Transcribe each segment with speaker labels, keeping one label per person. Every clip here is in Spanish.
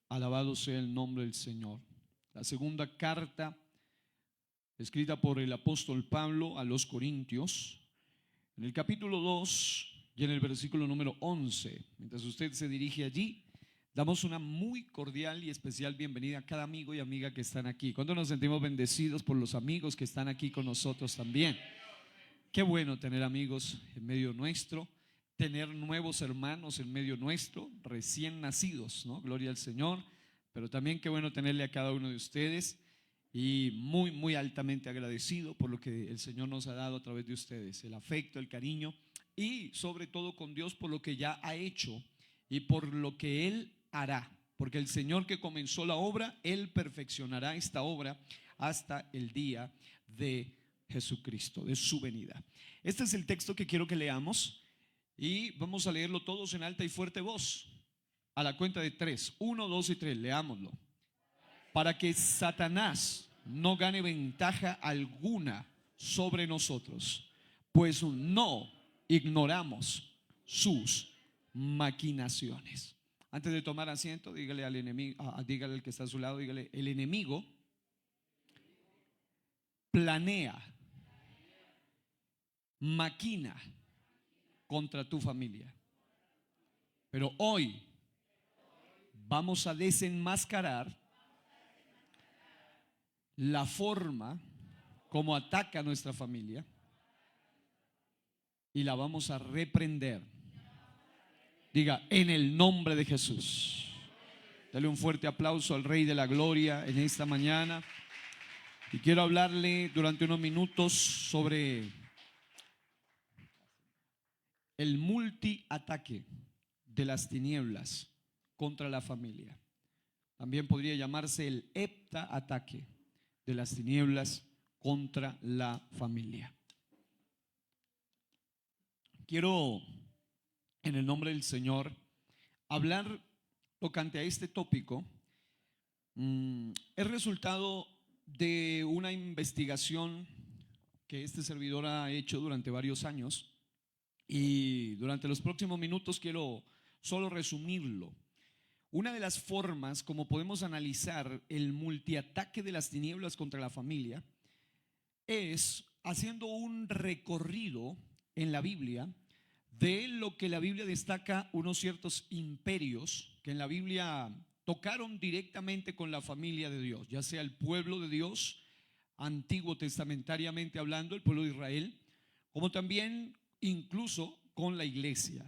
Speaker 1: Alabado sea el nombre del Señor. La segunda carta escrita por el apóstol Pablo a los Corintios, en el capítulo 2 y en el versículo número 11. Mientras usted se dirige allí, damos una muy cordial y especial bienvenida a cada amigo y amiga que están aquí. ¿Cuánto nos sentimos bendecidos por los amigos que están aquí con nosotros también? Qué bueno tener amigos en medio nuestro, tener nuevos hermanos en medio nuestro, recién nacidos, ¿no? Gloria al Señor. Pero también qué bueno tenerle a cada uno de ustedes y muy altamente agradecido por lo que el Señor nos ha dado a través de ustedes, el afecto, el cariño y sobre todo con Dios por lo que ya ha hecho y por lo que Él hará, porque el Señor que comenzó la obra, Él perfeccionará esta obra hasta el día de Jesucristo, de su venida. Este es el texto que quiero que leamos y vamos a leerlo todos en alta y fuerte voz. A la cuenta de 3, 1, 2 y 3, leámoslo. Para que Satanás no gane ventaja alguna sobre nosotros, pues no ignoramos sus maquinaciones. Antes de tomar asiento, dígale al enemigo, dígale al que está a su lado, dígale: el enemigo planea, maquina contra tu familia, pero hoy vamos a desenmascarar la forma como ataca a nuestra familia y la vamos a reprender. Diga: en el nombre de Jesús. Dale un fuerte aplauso al Rey de la Gloria en esta mañana. Y quiero hablarle durante unos minutos sobre el multiataque de las tinieblas contra la familia. También podría llamarse el heptaataque de las tinieblas contra la familia. Quiero, en el nombre del Señor, hablar tocante a este tópico. Es resultado de una investigación que este servidor ha hecho durante varios años, y durante los próximos minutos quiero solo resumirlo. Una de las formas como podemos analizar el multiataque de las tinieblas contra la familia es haciendo un recorrido en la Biblia de lo que la Biblia destaca, unos ciertos imperios que en la Biblia tocaron directamente con la familia de Dios, ya sea el pueblo de Dios, antiguo testamentariamente hablando, el pueblo de Israel, como también incluso con la iglesia.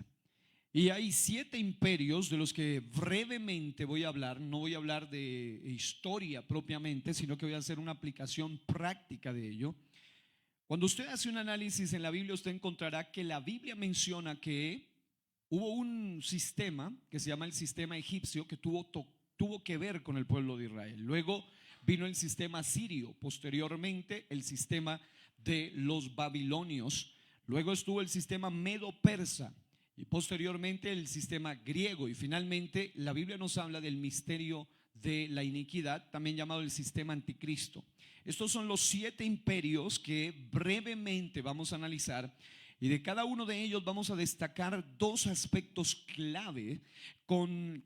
Speaker 1: Y hay 7 imperios de los que brevemente voy a hablar. No voy a hablar de historia propiamente, sino que voy a hacer una aplicación práctica de ello. Cuando usted hace un análisis en la Biblia, usted encontrará que la Biblia menciona que hubo un sistema que se llama el sistema egipcio, que tuvo que ver con el pueblo de Israel. Luego vino el sistema sirio, posteriormente el sistema de los babilonios. Luego estuvo el sistema medo-persa y posteriormente el sistema griego. Y finalmente la Biblia nos habla del misterio de la iniquidad, también llamado el sistema anticristo. Estos son los 7 imperios que brevemente vamos a analizar, y de cada uno de ellos vamos a destacar 2 aspectos clave con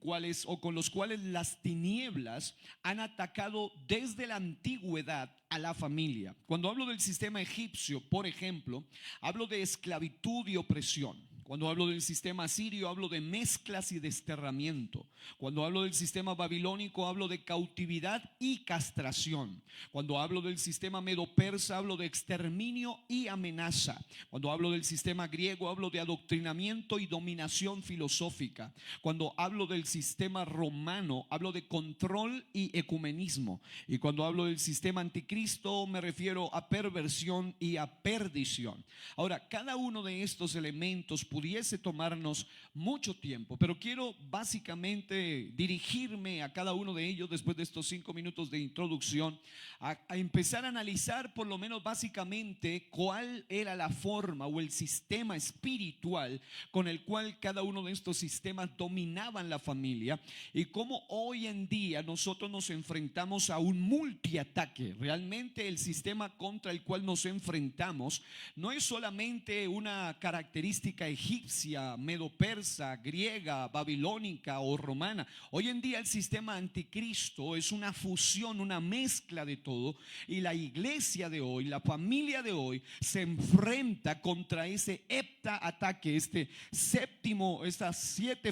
Speaker 1: los cuales las tinieblas han atacado desde la antigüedad a la familia. Cuando hablo del sistema egipcio, por ejemplo, hablo de esclavitud y opresión. Cuando hablo del sistema sirio, hablo de mezclas y desterramiento. Cuando hablo del sistema babilónico, hablo de cautividad y castración. Cuando hablo del sistema medo-persa, hablo de exterminio y amenaza. Cuando hablo del sistema griego, hablo de adoctrinamiento y dominación filosófica. Cuando hablo del sistema romano, hablo de control y ecumenismo. Y cuando hablo del sistema anticristo, me refiero a perversión y a perdición. Ahora, cada uno de estos elementos pudiese tomarnos mucho tiempo, pero quiero básicamente dirigirme a cada uno de ellos después de estos 5 minutos de introducción a empezar a analizar por lo menos básicamente cuál era la forma o el sistema espiritual con el cual cada uno de estos sistemas dominaban la familia, y cómo hoy en día nosotros nos enfrentamos a un multiataque. Realmente el sistema contra el cual nos enfrentamos no es solamente una característica egipcia egipcia, medo-persa, griega, babilónica o romana. Hoy en día el sistema anticristo es una fusión, una mezcla de todo, y la iglesia de hoy, la familia de hoy se enfrenta contra ese hepta-ataque, este séptimo, estas 7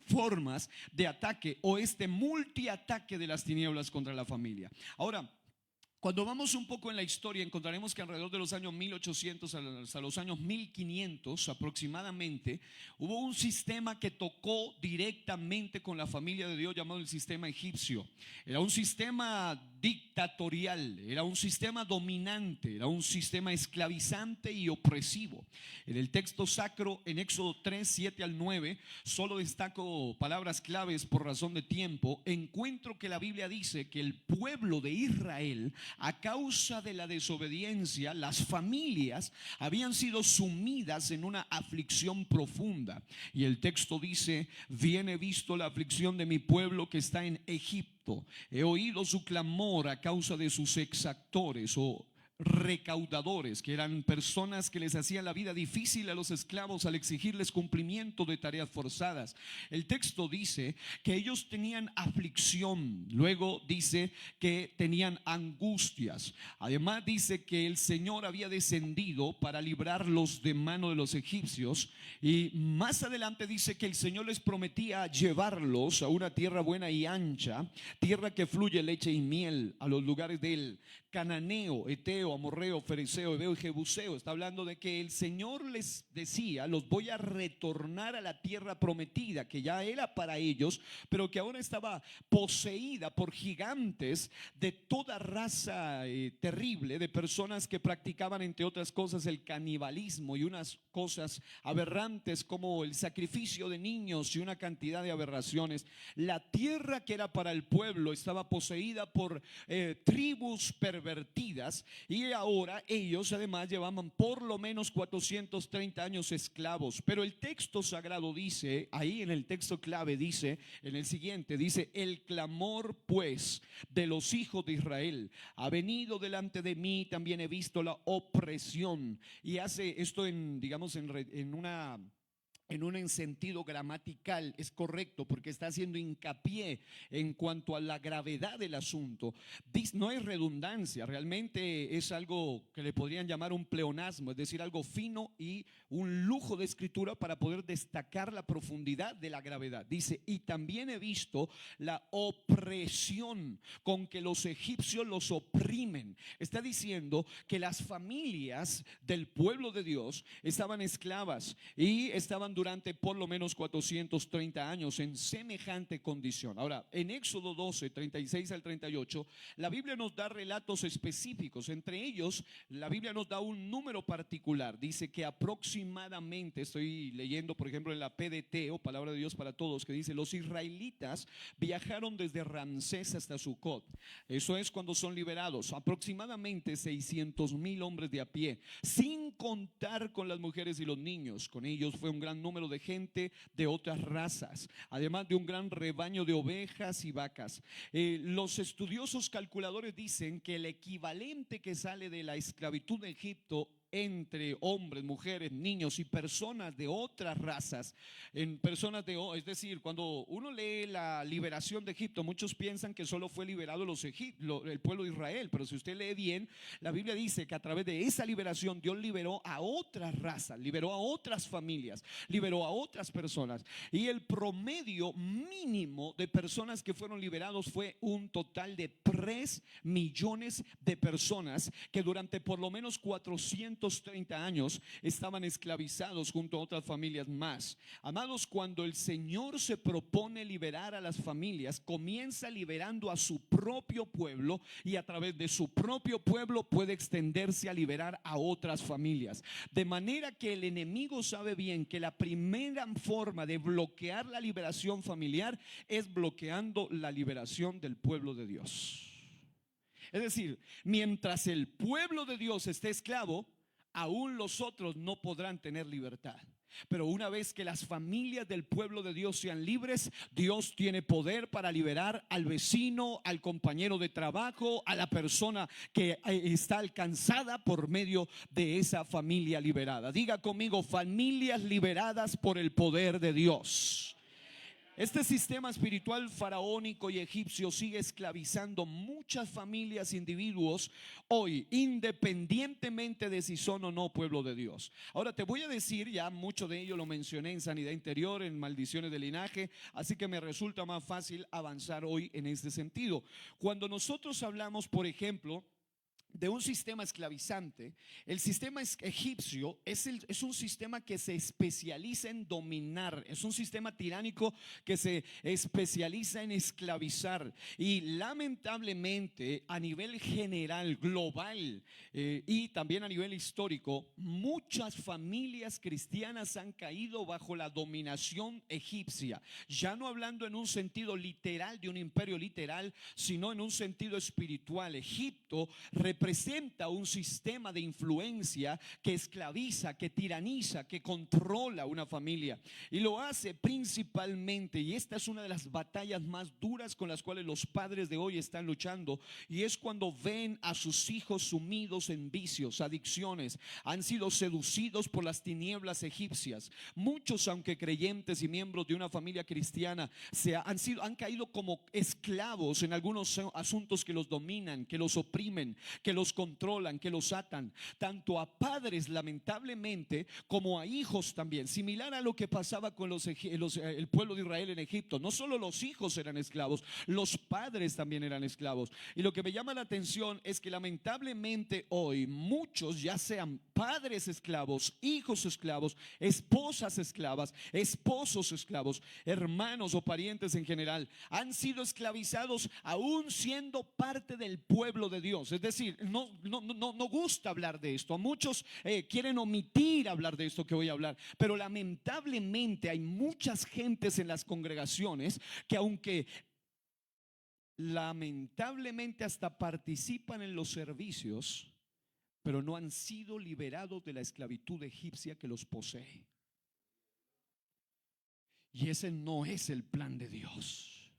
Speaker 1: formas de ataque o este multiataque de las tinieblas contra la familia. Ahora, cuando vamos un poco en la historia, encontraremos que alrededor de los años 1800 hasta los años 1500 aproximadamente, hubo un sistema que tocó directamente con la familia de Dios llamado el sistema egipcio. Era un sistema dictatorial, era un sistema dominante, era un sistema esclavizante y opresivo. En el texto sacro, en Éxodo 3, 7 al 9, solo destaco palabras claves por razón de tiempo. Encuentro que la Biblia dice que el pueblo de Israel, a causa de la desobediencia, las familias habían sido sumidas en una aflicción profunda. Y el texto dice: bien he visto la aflicción de mi pueblo que está en Egipto. He oído su clamor a causa de sus exactores o recaudadores, que eran personas que les hacían la vida difícil a los esclavos al exigirles cumplimiento de tareas forzadas. El texto dice que ellos tenían aflicción, luego dice que tenían angustias. Además dice que el Señor había descendido para librarlos de mano de los egipcios, y más adelante dice que el Señor les prometía llevarlos a una tierra buena y ancha, tierra que fluye leche y miel, a los lugares del cananeo, eteo, amorreo, fereceo, heveo y jebuseo. Está hablando de que el Señor les decía: los voy a retornar a la tierra prometida, que ya era para ellos, pero que ahora estaba poseída por gigantes de toda raza terrible, de personas que practicaban, entre otras cosas, el canibalismo y unas cosas aberrantes como el sacrificio de niños y una cantidad de aberraciones. La tierra que era para el pueblo estaba poseída por tribus pervertidas, y ahora ellos además llevaban por lo menos 430 años esclavos. Pero el texto sagrado dice, ahí en el texto clave dice, en el siguiente, dice: el clamor pues de los hijos de Israel ha venido delante de mí, también he visto la opresión. Y hace esto en, digamos, en un sentido gramatical es correcto, porque está haciendo hincapié en cuanto a la gravedad del asunto. No es redundancia, realmente es algo que le podrían llamar un pleonasmo, es decir, algo fino y un lujo de escritura para poder destacar la profundidad de la gravedad. Dice: y también he visto la opresión con que los egipcios los oprimen. Está diciendo que las familias del pueblo de Dios estaban esclavas y estaban durante por lo menos 430 años en semejante condición. Ahora, en Éxodo 12, 36 al 38, la Biblia nos da relatos específicos. Entre ellos, la Biblia nos da un número particular. Dice que aproximadamente, estoy leyendo por ejemplo en la PDT o Palabra de Dios para Todos, que dice: los israelitas viajaron desde Ramsés hasta Sucot. Eso es cuando son liberados. Aproximadamente 600,000 hombres de a pie, sin contar con las mujeres y los niños. Con ellos fue un gran número de gente de otras razas, además de un gran rebaño de ovejas y vacas. Los estudiosos calculadores dicen que el equivalente que sale de la esclavitud de Egipto entre hombres, mujeres, niños y personas de otras razas, es decir, cuando uno lee la liberación de Egipto, muchos piensan que solo fue liberado el pueblo de Israel, pero si usted lee bien, la Biblia dice que a través de esa liberación Dios liberó a otras razas, liberó a otras familias, liberó a otras personas, y el promedio mínimo de personas que fueron liberados fue un total de 3 millones de personas que durante por lo menos 430 años estaban esclavizados junto a otras familias más. Amados, cuando el Señor se propone liberar a las familias, comienza liberando a su propio pueblo, y a través de su propio pueblo puede extenderse a liberar a otras familias. De manera que el enemigo sabe bien que la primera forma de bloquear la liberación familiar es bloqueando la liberación del pueblo de Dios. Es decir, mientras el pueblo de Dios esté esclavo, aún los otros no podrán tener libertad. Pero una vez que las familias del pueblo de Dios sean libres, Dios tiene poder para liberar al vecino, al compañero de trabajo, a la persona que está alcanzada por medio de esa familia liberada. Diga conmigo: familias liberadas por el poder de Dios. Este sistema espiritual faraónico y egipcio sigue esclavizando muchas familias, individuos hoy, independientemente de si son o no pueblo de Dios. Ahora te voy a decir, ya mucho de ello lo mencioné en sanidad interior, en maldiciones de linaje, así que me resulta más fácil avanzar hoy en este sentido. Cuando nosotros hablamos, por ejemplo, de un sistema esclavizante, el sistema egipcio es un sistema que se especializa en dominar, es un sistema tiránico que se especializa en esclavizar. Y lamentablemente, a nivel general, global, y también a nivel histórico, muchas familias cristianas han caído bajo la dominación egipcia, ya no hablando en un sentido literal de un imperio literal, sino en un sentido espiritual. Egipto representa un sistema de influencia que esclaviza, que tiraniza, que controla una familia, y lo hace principalmente, y esta es una de las batallas más duras con las cuales los padres de hoy están luchando, y es cuando ven a sus hijos sumidos en vicios, adicciones, han sido seducidos por las tinieblas egipcias. Muchos, aunque creyentes y miembros de una familia cristiana, han caído como esclavos en algunos asuntos que los dominan, que los oprimen, que los controlan, que los atan, tanto a padres lamentablemente como a hijos también, similar a lo que pasaba con el pueblo de Israel en Egipto. No solo los hijos eran esclavos, los padres también eran esclavos. Y lo que me llama la atención es que lamentablemente hoy muchos, ya sean padres esclavos, hijos esclavos, esposas esclavas, esposos esclavos, hermanos o parientes en general, han sido esclavizados aún siendo parte del pueblo de Dios. Es decir, no gusta hablar de esto. A muchos quieren omitir hablar de esto que voy a hablar, pero lamentablemente hay muchas gentes en las congregaciones que, aunque lamentablemente hasta participan en los servicios, pero no han sido liberados de la esclavitud egipcia que los posee. Y ese no es el plan de Dios.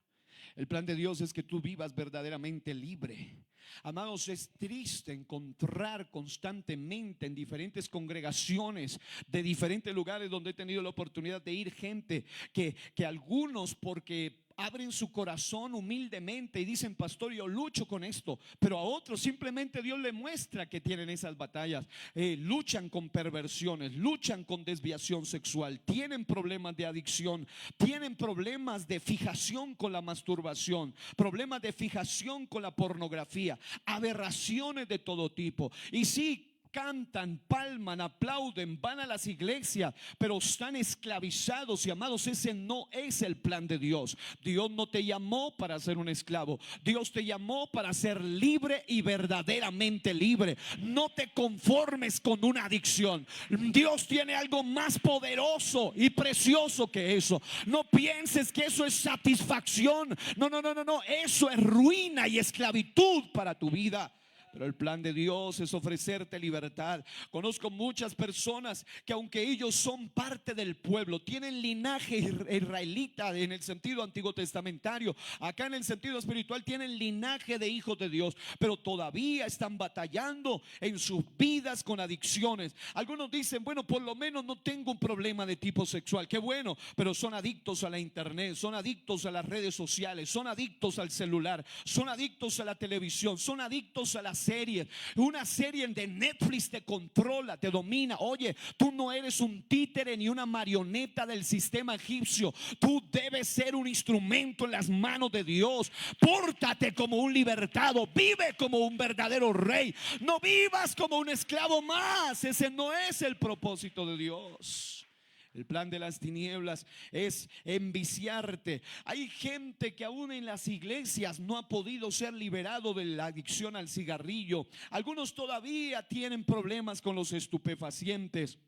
Speaker 1: El plan de Dios es que tú vivas verdaderamente libre. Amados, es triste encontrar constantemente en diferentes congregaciones de diferentes lugares donde he tenido la oportunidad de ir, gente que algunos, porque abren su corazón humildemente y dicen: pastor, yo lucho con esto, pero a otros simplemente Dios le muestra que tienen esas batallas, luchan con perversiones, luchan con desviación sexual, tienen problemas de adicción, tienen problemas de fijación con la masturbación, problemas de fijación con la pornografía, aberraciones de todo tipo. Y sí, cantan, palman, aplauden, van a las iglesias, pero están esclavizados. Y amados, ese no es el plan de Dios. Dios no te llamó para ser un esclavo. Dios te llamó para ser libre y verdaderamente libre. No te conformes con una adicción. Dios tiene algo más poderoso y precioso que eso. No pienses que eso es satisfacción. No. Eso es ruina y esclavitud para tu vida. Pero el plan de Dios es ofrecerte libertad. Conozco muchas personas que, aunque ellos son parte del pueblo, tienen linaje israelita en el sentido antiguo testamentario, acá en el sentido espiritual tienen linaje de hijos de Dios, pero todavía están batallando en sus vidas con adicciones. Algunos dicen: bueno, por lo menos no tengo un problema de tipo sexual. Qué bueno, pero son adictos a la internet, son adictos a las redes sociales, son adictos al celular, son adictos a la televisión, son adictos a las series. Una serie de Netflix te controla, te domina. Oye, tú no eres un títere ni una marioneta del sistema egipcio. Tú debes ser un instrumento en las manos de Dios. Pórtate como un libertado, vive como un verdadero rey. No vivas como un esclavo más. Ese no es el propósito de Dios. El plan de las tinieblas es enviciarte. Hay gente que aún en las iglesias no ha podido ser liberado de la adicción al cigarrillo. Algunos todavía tienen problemas con los estupefacientes.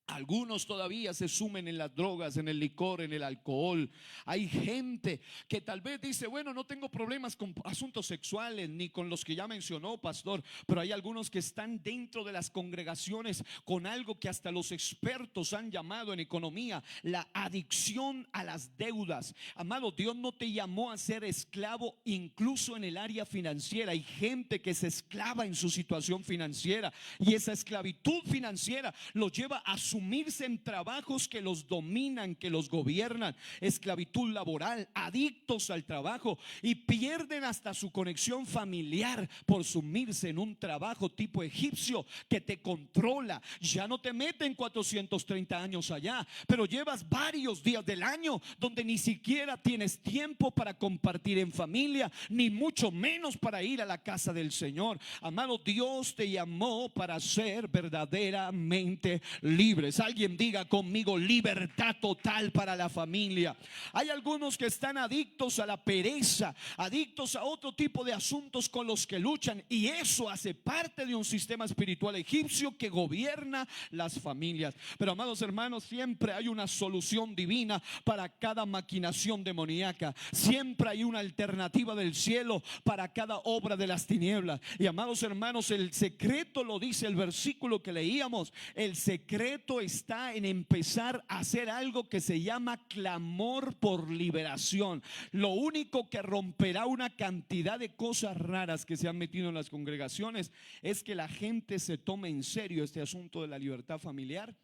Speaker 1: Algunos todavía se sumen en las drogas, en el licor, en el alcohol. Hay gente que tal vez dice, bueno, no tengo problemas con asuntos sexuales ni con los que ya mencionó, pastor, pero hay algunos que están dentro de las congregaciones con algo que hasta los expertos han llamado en economía la adicción a las deudas. Amado, Dios no te llamó a ser esclavo incluso en el área financiera. Hay gente que se esclava en su situación financiera y esa esclavitud financiera los lleva a sumirse en trabajos que los dominan, que los gobiernan, esclavitud laboral, adictos al trabajo, y pierden hasta su conexión familiar por sumirse en un trabajo tipo egipcio que te controla. Ya no te meten 430 años allá, pero llevas varios días del año donde ni siquiera tienes tiempo para compartir en familia, ni mucho menos para ir a la casa del Señor. Amado, Dios te llamó para ser verdaderamente libre. Alguien diga conmigo: libertad total para la familia. Hay algunos que están adictos a la pereza, adictos a otro tipo de asuntos con los que luchan, y eso hace parte de un sistema espiritual egipcio que gobierna las familias. Pero amados hermanos, siempre hay una solución divina para cada maquinación demoníaca. Siempre hay una alternativa del cielo para cada obra de las tinieblas. Y amados hermanos, el secreto, lo dice el versículo que leíamos, el secreto está en empezar a hacer algo que se llama clamor por liberación. Lo único que romperá una cantidad de cosas raras que se han metido en las congregaciones es que la gente se tome en serio este asunto de la libertad familiar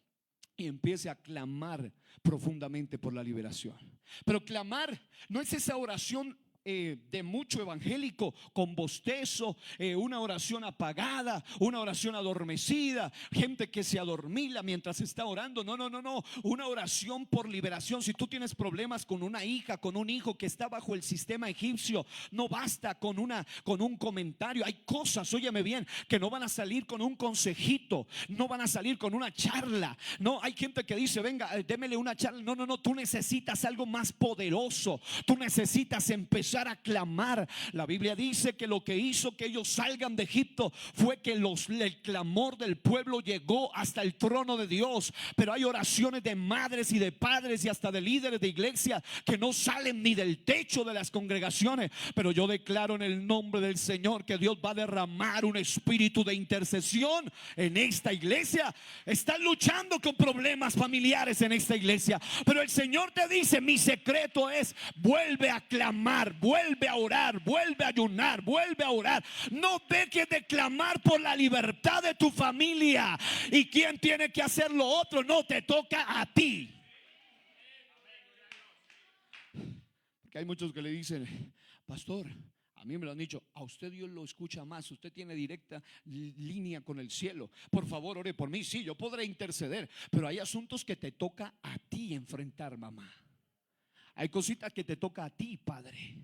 Speaker 1: y empiece a clamar profundamente por la liberación. Pero clamar no es esa oración de mucho evangélico con bostezo, una oración apagada, una oración adormecida, gente que se adormila mientras está orando. No, una oración por liberación. Si tú tienes problemas con una hija, con un hijo que está bajo el sistema egipcio, no basta con un comentario. Hay cosas, óyeme bien, que no van a salir con un consejito, no van a salir con una charla. No, hay gente que dice, venga, démele una charla. No, tú necesitas algo más poderoso. Tú necesitas empezar a clamar. La Biblia dice que lo que hizo que ellos salgan de Egipto fue que el clamor del pueblo llegó hasta el trono de Dios. Pero hay oraciones de madres y de padres y hasta de líderes de iglesia que no salen ni del techo de las congregaciones. Pero yo declaro en el nombre del Señor que Dios va a derramar un espíritu de intercesión en esta iglesia. Están luchando con problemas familiares en esta iglesia, pero el Señor te dice: mi secreto es: vuelve a clamar, vuelve a orar, vuelve a ayunar, vuelve a orar. No dejes de clamar por la libertad de tu familia. ¿Y quién tiene que hacer lo otro? No, te toca a ti. Porque hay muchos que le dicen: pastor, a mí me lo han dicho, a usted Dios lo escucha más, usted tiene directa línea con el cielo, por favor ore por mí. Sí, yo podré interceder, pero hay asuntos que te toca a ti enfrentar, mamá. Hay cositas que te toca a ti, padre.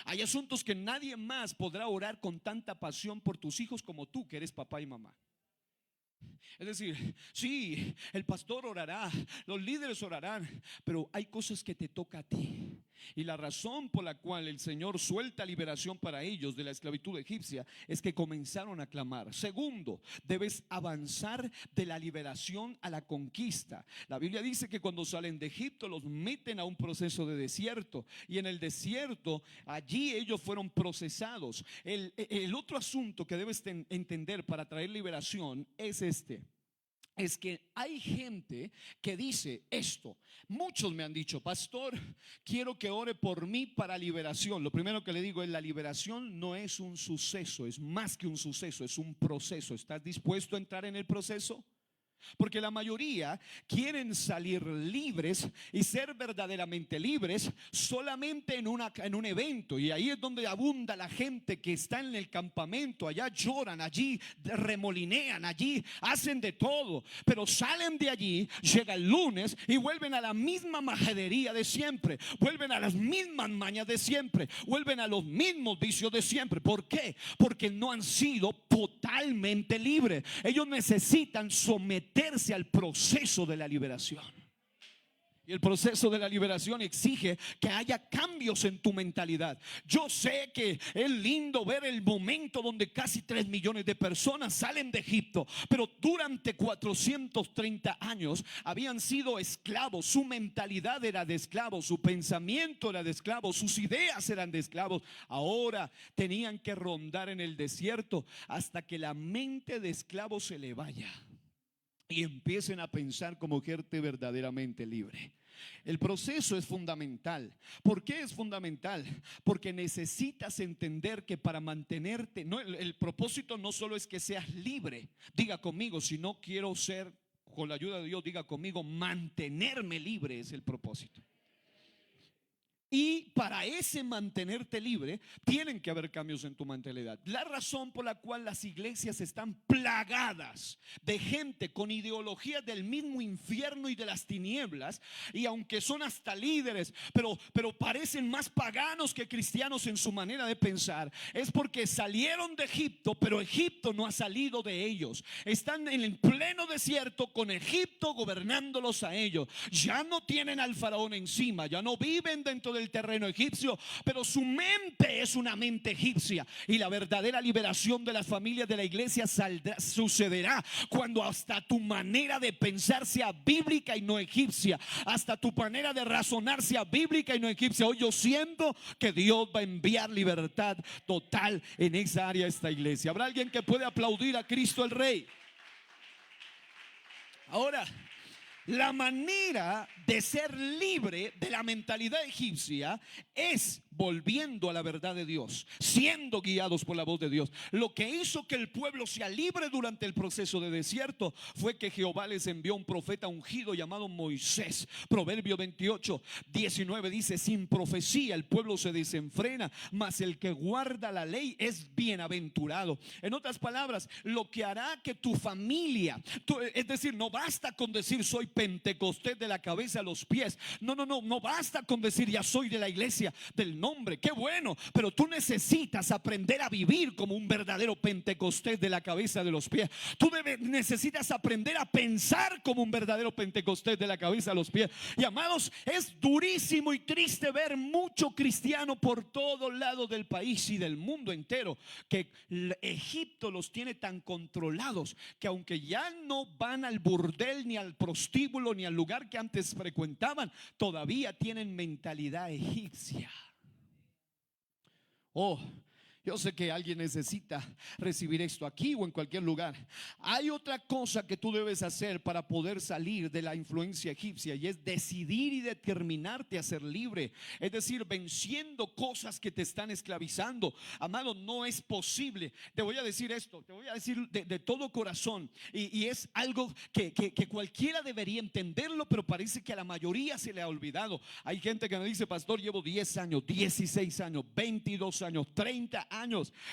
Speaker 1: Hay asuntos que nadie más podrá orar con tanta pasión por tus hijos como tú, que eres papá y mamá. Es decir, sí, el pastor orará, los líderes orarán, pero hay cosas que te toca a ti. Y la razón por la cual el Señor suelta liberación para ellos de la esclavitud egipcia es que comenzaron a clamar. Segundo, debes avanzar de la liberación a la conquista. La Biblia dice que cuando salen de Egipto los meten a un proceso de desierto, y en el desierto allí ellos fueron procesados. El otro asunto que debes entender para traer liberación es es que hay gente que dice esto. Muchos me han dicho: pastor, quiero que ore por mí para liberación. Lo primero que le digo es: la liberación no es un suceso, es más que un suceso, es un proceso. ¿Estás dispuesto a entrar en el proceso? Porque la mayoría quieren salir libres y ser verdaderamente libres solamente en un evento, y ahí es donde abunda la gente que está en el campamento. Allá lloran, allí remolinean, allí hacen de todo, pero salen de allí, llega el lunes y vuelven a la misma majadería de siempre, vuelven a las mismas mañas de siempre, vuelven a los mismos vicios de siempre. ¿Por qué? Porque no han sido totalmente libres. Ellos necesitan someterse al proceso de la liberación. Y el proceso de la liberación exige que haya cambios en tu mentalidad. Yo sé que es lindo ver el momento donde casi 3 millones de personas salen de Egipto, pero durante 430 años habían sido esclavos. Su mentalidad era de esclavos, su pensamiento era de esclavos, sus ideas eran de esclavos. Ahora tenían que rondar en el desierto hasta que la mente de esclavos se le vaya y empiecen a pensar como gente verdaderamente libre. El proceso es fundamental. ¿Por qué es fundamental? Porque necesitas entender que para mantenerte, no, el propósito no solo es que seas libre. Diga conmigo, si no quiero ser, con la ayuda de Dios, diga conmigo, mantenerme libre es el propósito. Y para ese mantenerte libre tienen que haber cambios en tu mentalidad. La razón por la cual las iglesias están plagadas de gente con ideologías del mismo infierno y de las tinieblas, y aunque son hasta líderes, pero parecen más paganos que cristianos en su manera de pensar, es porque salieron de Egipto, pero Egipto no ha salido de ellos. Están en el pleno desierto con Egipto gobernándolos a ellos. Ya no tienen al faraón encima, ya no viven dentro del terreno egipcio, pero su mente es una mente egipcia. Y la verdadera liberación de las familias de la iglesia sucederá cuando hasta tu manera de pensar sea bíblica y no egipcia, hasta tu manera de razonar sea bíblica y no egipcia. Hoy yo siento que Dios va a enviar libertad total en esa área, esta iglesia. ¿Habrá alguien que puede aplaudir a Cristo el Rey? Ahora, la manera de ser libre de la mentalidad egipcia es volviendo a la verdad de Dios, siendo guiados por la voz de Dios. Lo que hizo que el pueblo sea libre durante el proceso de desierto fue que Jehová les envió un profeta ungido llamado Moisés. Proverbio 28:19 dice: sin profecía el pueblo se desenfrena, mas el que guarda la ley es bienaventurado. En otras palabras, lo que hará que tu familia, es decir, no basta con decir soy pentecostés de la cabeza a los pies. No basta con decir ya soy de la iglesia del nombre. Qué bueno, pero tú necesitas aprender a vivir como un verdadero pentecostés de la cabeza de los pies. Tú necesitas aprender a pensar como un verdadero pentecostés de la cabeza a los pies. Y amados, es durísimo y triste ver mucho cristiano por todos lados del país y del mundo entero que Egipto los tiene tan controlados que aunque ya no van al burdel ni al prostíbulo ni al lugar que antes frecuentaban, todavía tienen mentalidad egipcia. Oh, yo sé que alguien necesita recibir esto aquí o en cualquier lugar. Hay otra cosa que tú debes hacer para poder salir de la influencia egipcia, y es decidir y determinarte a ser libre. Es decir, venciendo cosas que te están esclavizando. Amado, no es posible. Te voy a decir esto, te voy a decir de todo corazón, y es algo que cualquiera debería entenderlo, pero parece que a la mayoría se le ha olvidado. Hay gente que me dice: pastor, llevo 10 años, 16 años, 22 años, 30 años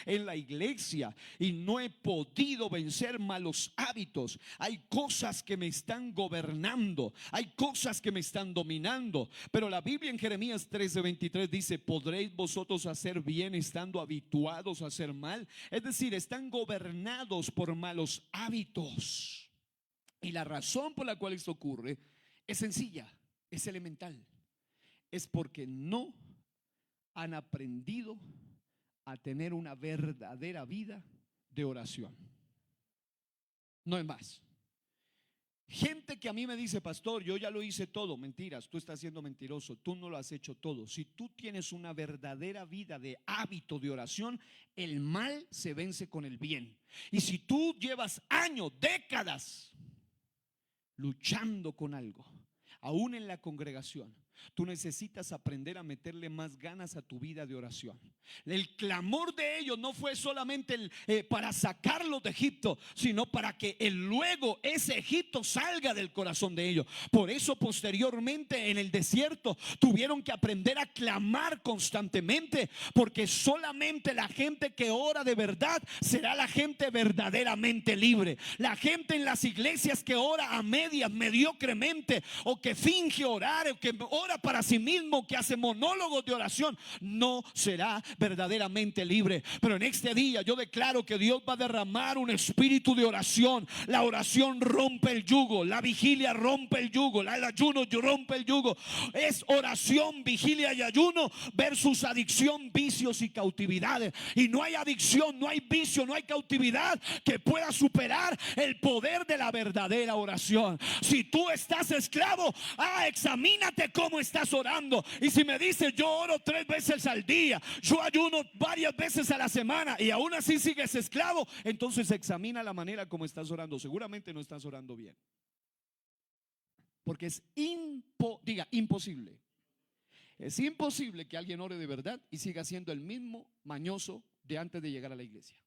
Speaker 1: en la iglesia y no he podido vencer malos hábitos. Hay cosas que me están gobernando, hay cosas que me están dominando. Pero la Biblia en Jeremías 13:23 dice: ¿podréis vosotros hacer bien estando habituados a hacer mal? Es decir, están gobernados por malos hábitos. Y la razón por la cual esto ocurre es sencilla, es elemental. Es porque no han aprendido a tener una verdadera vida de oración. No es más. Gente que a mí me dice: pastor, yo ya lo hice todo. Mentiras, tú estás siendo mentiroso, tú no lo has hecho todo. Si tú tienes una verdadera vida de hábito de oración, el mal se vence con el bien. Y si tú llevas años, décadas luchando con algo, aún en la congregación, tú necesitas aprender a meterle más ganas a tu vida de oración. El clamor de ellos no fue solamente para sacarlos de Egipto, sino para que luego ese Egipto salga del corazón de ellos. Por eso posteriormente en el desierto tuvieron que aprender a clamar constantemente, porque solamente la gente que ora de verdad será la gente verdaderamente libre. La gente en las iglesias que ora a medias, mediocremente, o que finge orar, o que ora ora para sí mismo, que hace monólogos de oración, no será verdaderamente libre. Pero en este día yo declaro que Dios va a derramar un espíritu de oración. La oración rompe el yugo, la vigilia rompe el yugo, el ayuno rompe el yugo. Es oración, vigilia y ayuno versus adicción, vicios y cautividades. Y no hay adicción, no hay vicio, no hay cautividad que pueda superar el poder de la verdadera oración. Si tú estás esclavo, examínate cómo estás orando. Y si me dices, yo oro 3 veces al día, yo ayuno varias veces a la semana, y aún así sigues esclavo, entonces examina la manera como estás orando. Seguramente no estás orando bien, porque es imposible. Es imposible que alguien ore de verdad y siga siendo el mismo mañoso de antes de llegar a la iglesia.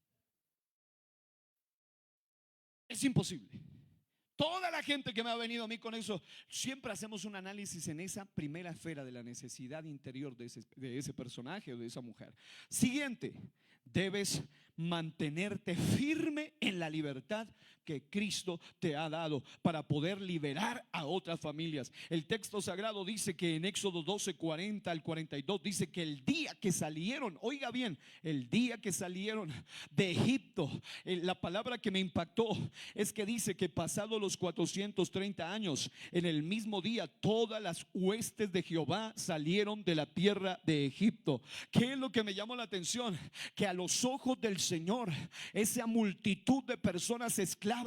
Speaker 1: Es imposible. Toda la gente que me ha venido a mí con eso, siempre hacemos un análisis en esa primera esfera de la necesidad interior de ese personaje o de esa mujer. Siguiente, debes mantenerte firme en la libertad que Cristo te ha dado para poder liberar a otras familias. El texto sagrado dice que en Éxodo 12, 40 al 42 dice que el día que salieron, oiga bien, el día que salieron de Egipto, la palabra que me impactó es que dice que pasados los 430 años, en el mismo día todas las huestes de Jehová salieron de la tierra de Egipto. ¿Qué es lo que me llamó la atención? Que a los ojos del Señor, esa multitud de personas esclavas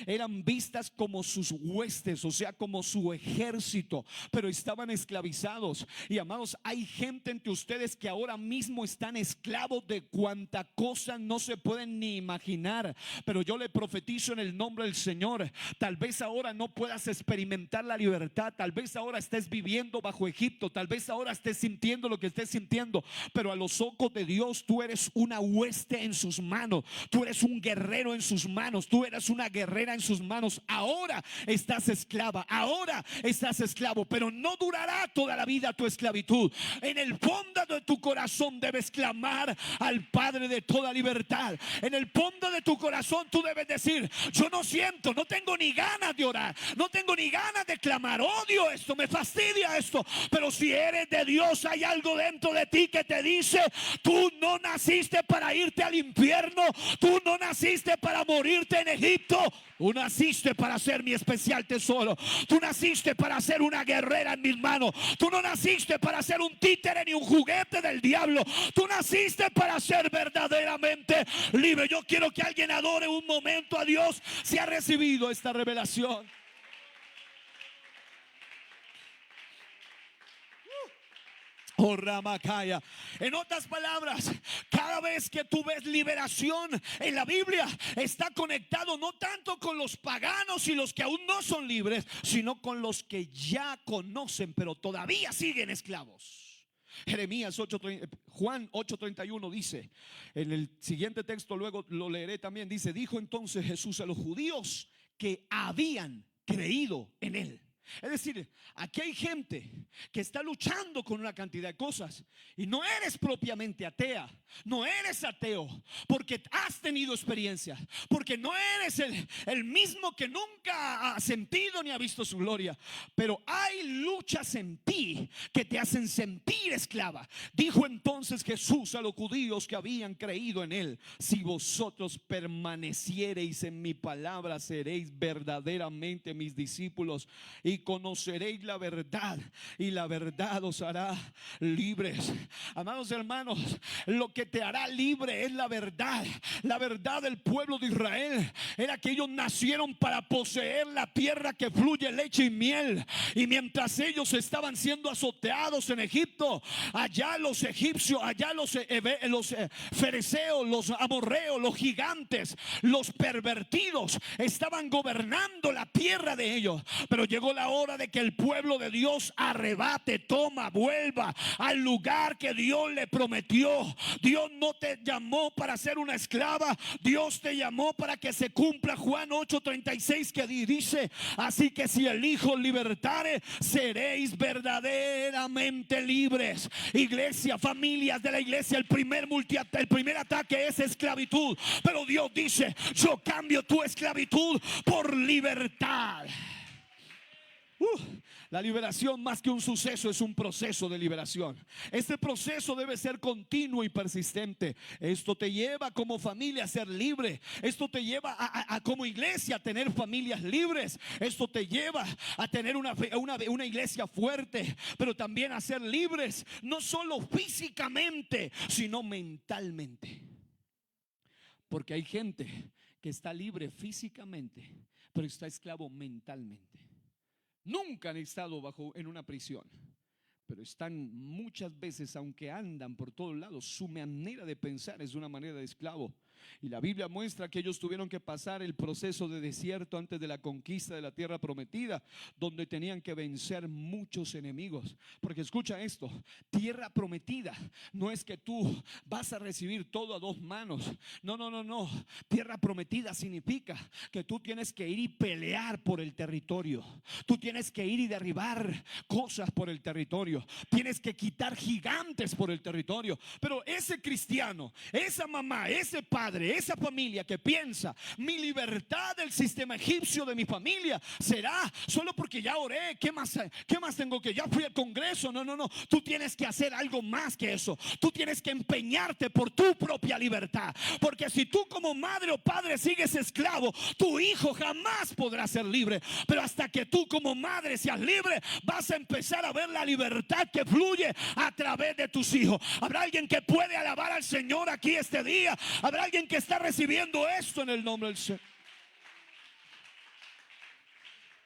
Speaker 1: eran vistas como sus huestes, o sea, como su ejército, pero estaban esclavizados. Y amados, hay gente entre ustedes que ahora mismo están esclavos de cuanta cosa no se pueden ni imaginar. Pero yo le profetizo en el nombre del Señor, tal vez ahora no puedas experimentar la libertad, tal vez ahora estés viviendo bajo Egipto, tal vez ahora estés sintiendo lo que estés sintiendo, pero a los ojos de Dios tú eres una hueste en sus manos, tú eres un guerrero en sus manos, tú eres una guerrera en sus manos. Ahora estás esclava, ahora estás esclavo, pero no durará toda la vida tu esclavitud. En el fondo de tu corazón debes clamar al Padre de toda libertad. En el fondo de tu corazón tú debes decir: yo no siento, no tengo ni ganas de orar, no tengo ni ganas de clamar, odio esto, me fastidia esto. Pero si eres de Dios, hay algo dentro de ti que te dice: tú no naciste para irte al infierno, tú no naciste para morirte en Egipto, tú naciste para ser mi especial tesoro, tú naciste para ser una guerrera en mis manos, tú no naciste para ser un títere ni un juguete del diablo, tú naciste para ser verdaderamente libre. Yo quiero que alguien adore un momento a Dios si ha recibido esta revelación. Oh, Ramakaya. En otras palabras, cada vez que tú ves liberación en la Biblia, está conectado no tanto con los paganos y los que aún no son libres, sino con los que ya conocen pero todavía siguen esclavos. Jeremías 8, Juan 8:31 dice, en el siguiente texto, luego lo leeré también, dice: dijo entonces Jesús a los judíos que habían creído en él. Es decir, aquí hay gente que está luchando con una cantidad de cosas y no eres propiamente atea, no eres ateo porque has tenido experiencia, porque no eres el mismo que nunca ha sentido ni ha visto su gloria, pero hay luchas en ti que te hacen sentir esclava. Dijo entonces Jesús a los judíos que habían creído en él: si vosotros permaneciereis en mi palabra, seréis verdaderamente mis discípulos y conoceréis la verdad, y la verdad os hará libres. Amados hermanos, lo que te hará libre es la verdad. La verdad del pueblo de Israel era que ellos nacieron para poseer la tierra que fluye leche y miel, y mientras ellos estaban siendo azoteados en Egipto, allá los egipcios, allá los fereceos, los amorreos, los gigantes, los pervertidos estaban gobernando la tierra de ellos. Pero llegó la hora de que el pueblo de Dios arrebate, toma, vuelva al lugar que Dios le prometió. Dios no te llamó para ser una esclava, Dios te llamó para que se cumpla Juan 8:36, que dice: así que si el Hijo libertare, seréis verdaderamente libres. Iglesia, familias de la iglesia, el primer ataque es esclavitud, pero Dios dice: yo cambio tu esclavitud por libertad. La liberación, más que un suceso, es un proceso de liberación. Este proceso debe ser continuo y persistente. Esto te lleva como familia a ser libre. Esto te lleva a como iglesia a tener familias libres. Esto te lleva a tener una iglesia fuerte, pero también a ser libres, no solo físicamente, sino mentalmente. Porque hay gente que está libre físicamente, pero está esclavo mentalmente. Nunca han estado en una prisión, pero están muchas veces, aunque andan por todos lados, su manera de pensar es de una manera de esclavo. Y la Biblia muestra que ellos tuvieron que pasar el proceso de desierto antes de la conquista de la tierra prometida, donde tenían que vencer muchos enemigos. Porque escucha esto, tierra prometida no es que tú vas a recibir todo a dos manos. No, no, no, no. Tierra prometida significa que tú tienes que ir y pelear por el territorio. Tú tienes que ir y derribar cosas por el territorio. Tienes que quitar gigantes por el territorio. Pero ese cristiano, esa mamá, ese padre, esa familia que piensa, mi libertad del sistema egipcio de mi familia será solo porque ya oré, ¿qué más tengo que? Ya fui al Congreso. No, no, no. Tú tienes que hacer algo más que eso. Tú tienes que empeñarte por tu propia libertad. Porque si tú como madre o padre sigues esclavo, tu hijo jamás podrá ser libre. Pero hasta que tú como madre seas libre, vas a empezar a ver la libertad que fluye a través de tus hijos. Habrá alguien que puede alabar al Señor aquí este día. Habrá alguien que está recibiendo esto en el nombre del Señor.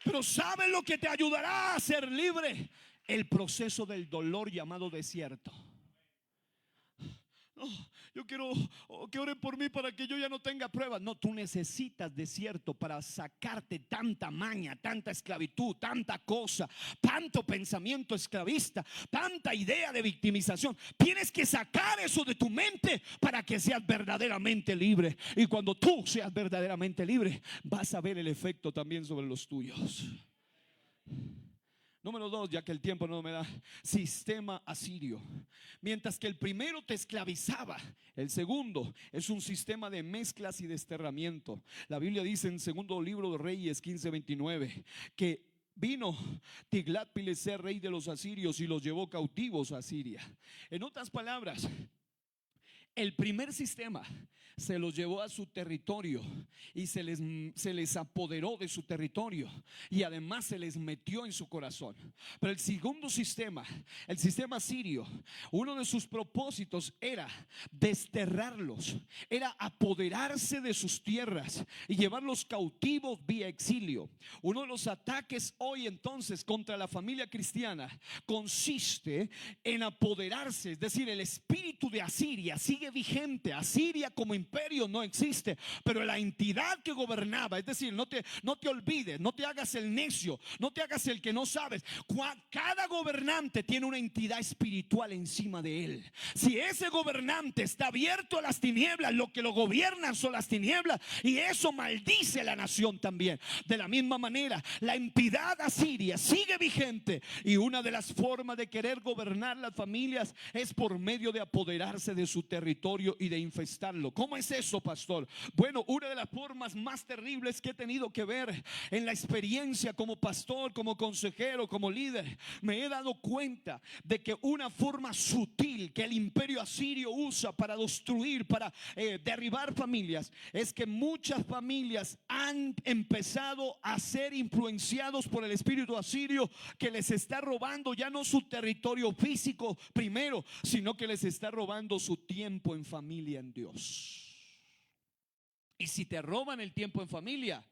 Speaker 1: Pero ¿sabes lo que te ayudará a ser libre? El proceso del dolor llamado desierto. No, yo quiero que oren por mí para que yo ya no tenga pruebas. No, tú necesitas desierto para sacarte tanta maña, tanta esclavitud, tanta cosa, tanto pensamiento esclavista, tanta idea de victimización. Tienes que sacar eso de tu mente para que seas verdaderamente libre. Y cuando tú seas verdaderamente libre, vas a ver el efecto también sobre los tuyos. Número 2, ya que el tiempo no me da, sistema asirio. Mientras que el primero te esclavizaba, el segundo es un sistema de mezclas y desterramiento. La Biblia dice en segundo libro de Reyes 15:29 que vino Tiglat-Pileser, rey de los asirios, y los llevó cautivos a Asiria. En otras palabras, el primer sistema se los llevó a su territorio y se les apoderó de su territorio, y además se les metió en su corazón. Pero el segundo sistema, el sistema sirio, uno de sus propósitos era desterrarlos, era apoderarse de sus tierras y llevarlos cautivos vía exilio. Uno de los ataques hoy entonces contra la familia cristiana consiste en apoderarse, es decir, el espíritu de Asiria sigue vigente. Asiria como imperio no existe, pero la entidad que gobernaba, es decir, no te olvides, no te hagas el necio, no te hagas el que no sabes. Cada gobernante tiene una entidad espiritual encima de él. Si ese gobernante está abierto a las tinieblas, lo que lo gobiernan son las tinieblas, y eso maldice a la nación también. De la misma manera, la entidad asiria sigue vigente, y una de las formas de querer gobernar las familias es por medio de apoderarse de su territorio y de infestarlo. ¿Cómo es eso, pastor? Bueno, una de las formas más terribles que he tenido que ver en la experiencia como pastor, como consejero, como líder, me he dado cuenta de que una forma sutil que el imperio asirio usa para destruir, para derribar familias, es que muchas familias han empezado a ser influenciados por el espíritu asirio, que les está robando ya no su territorio físico primero, sino que les está robando su tiempo en familia en Dios. Y si te roban el tiempo en familia,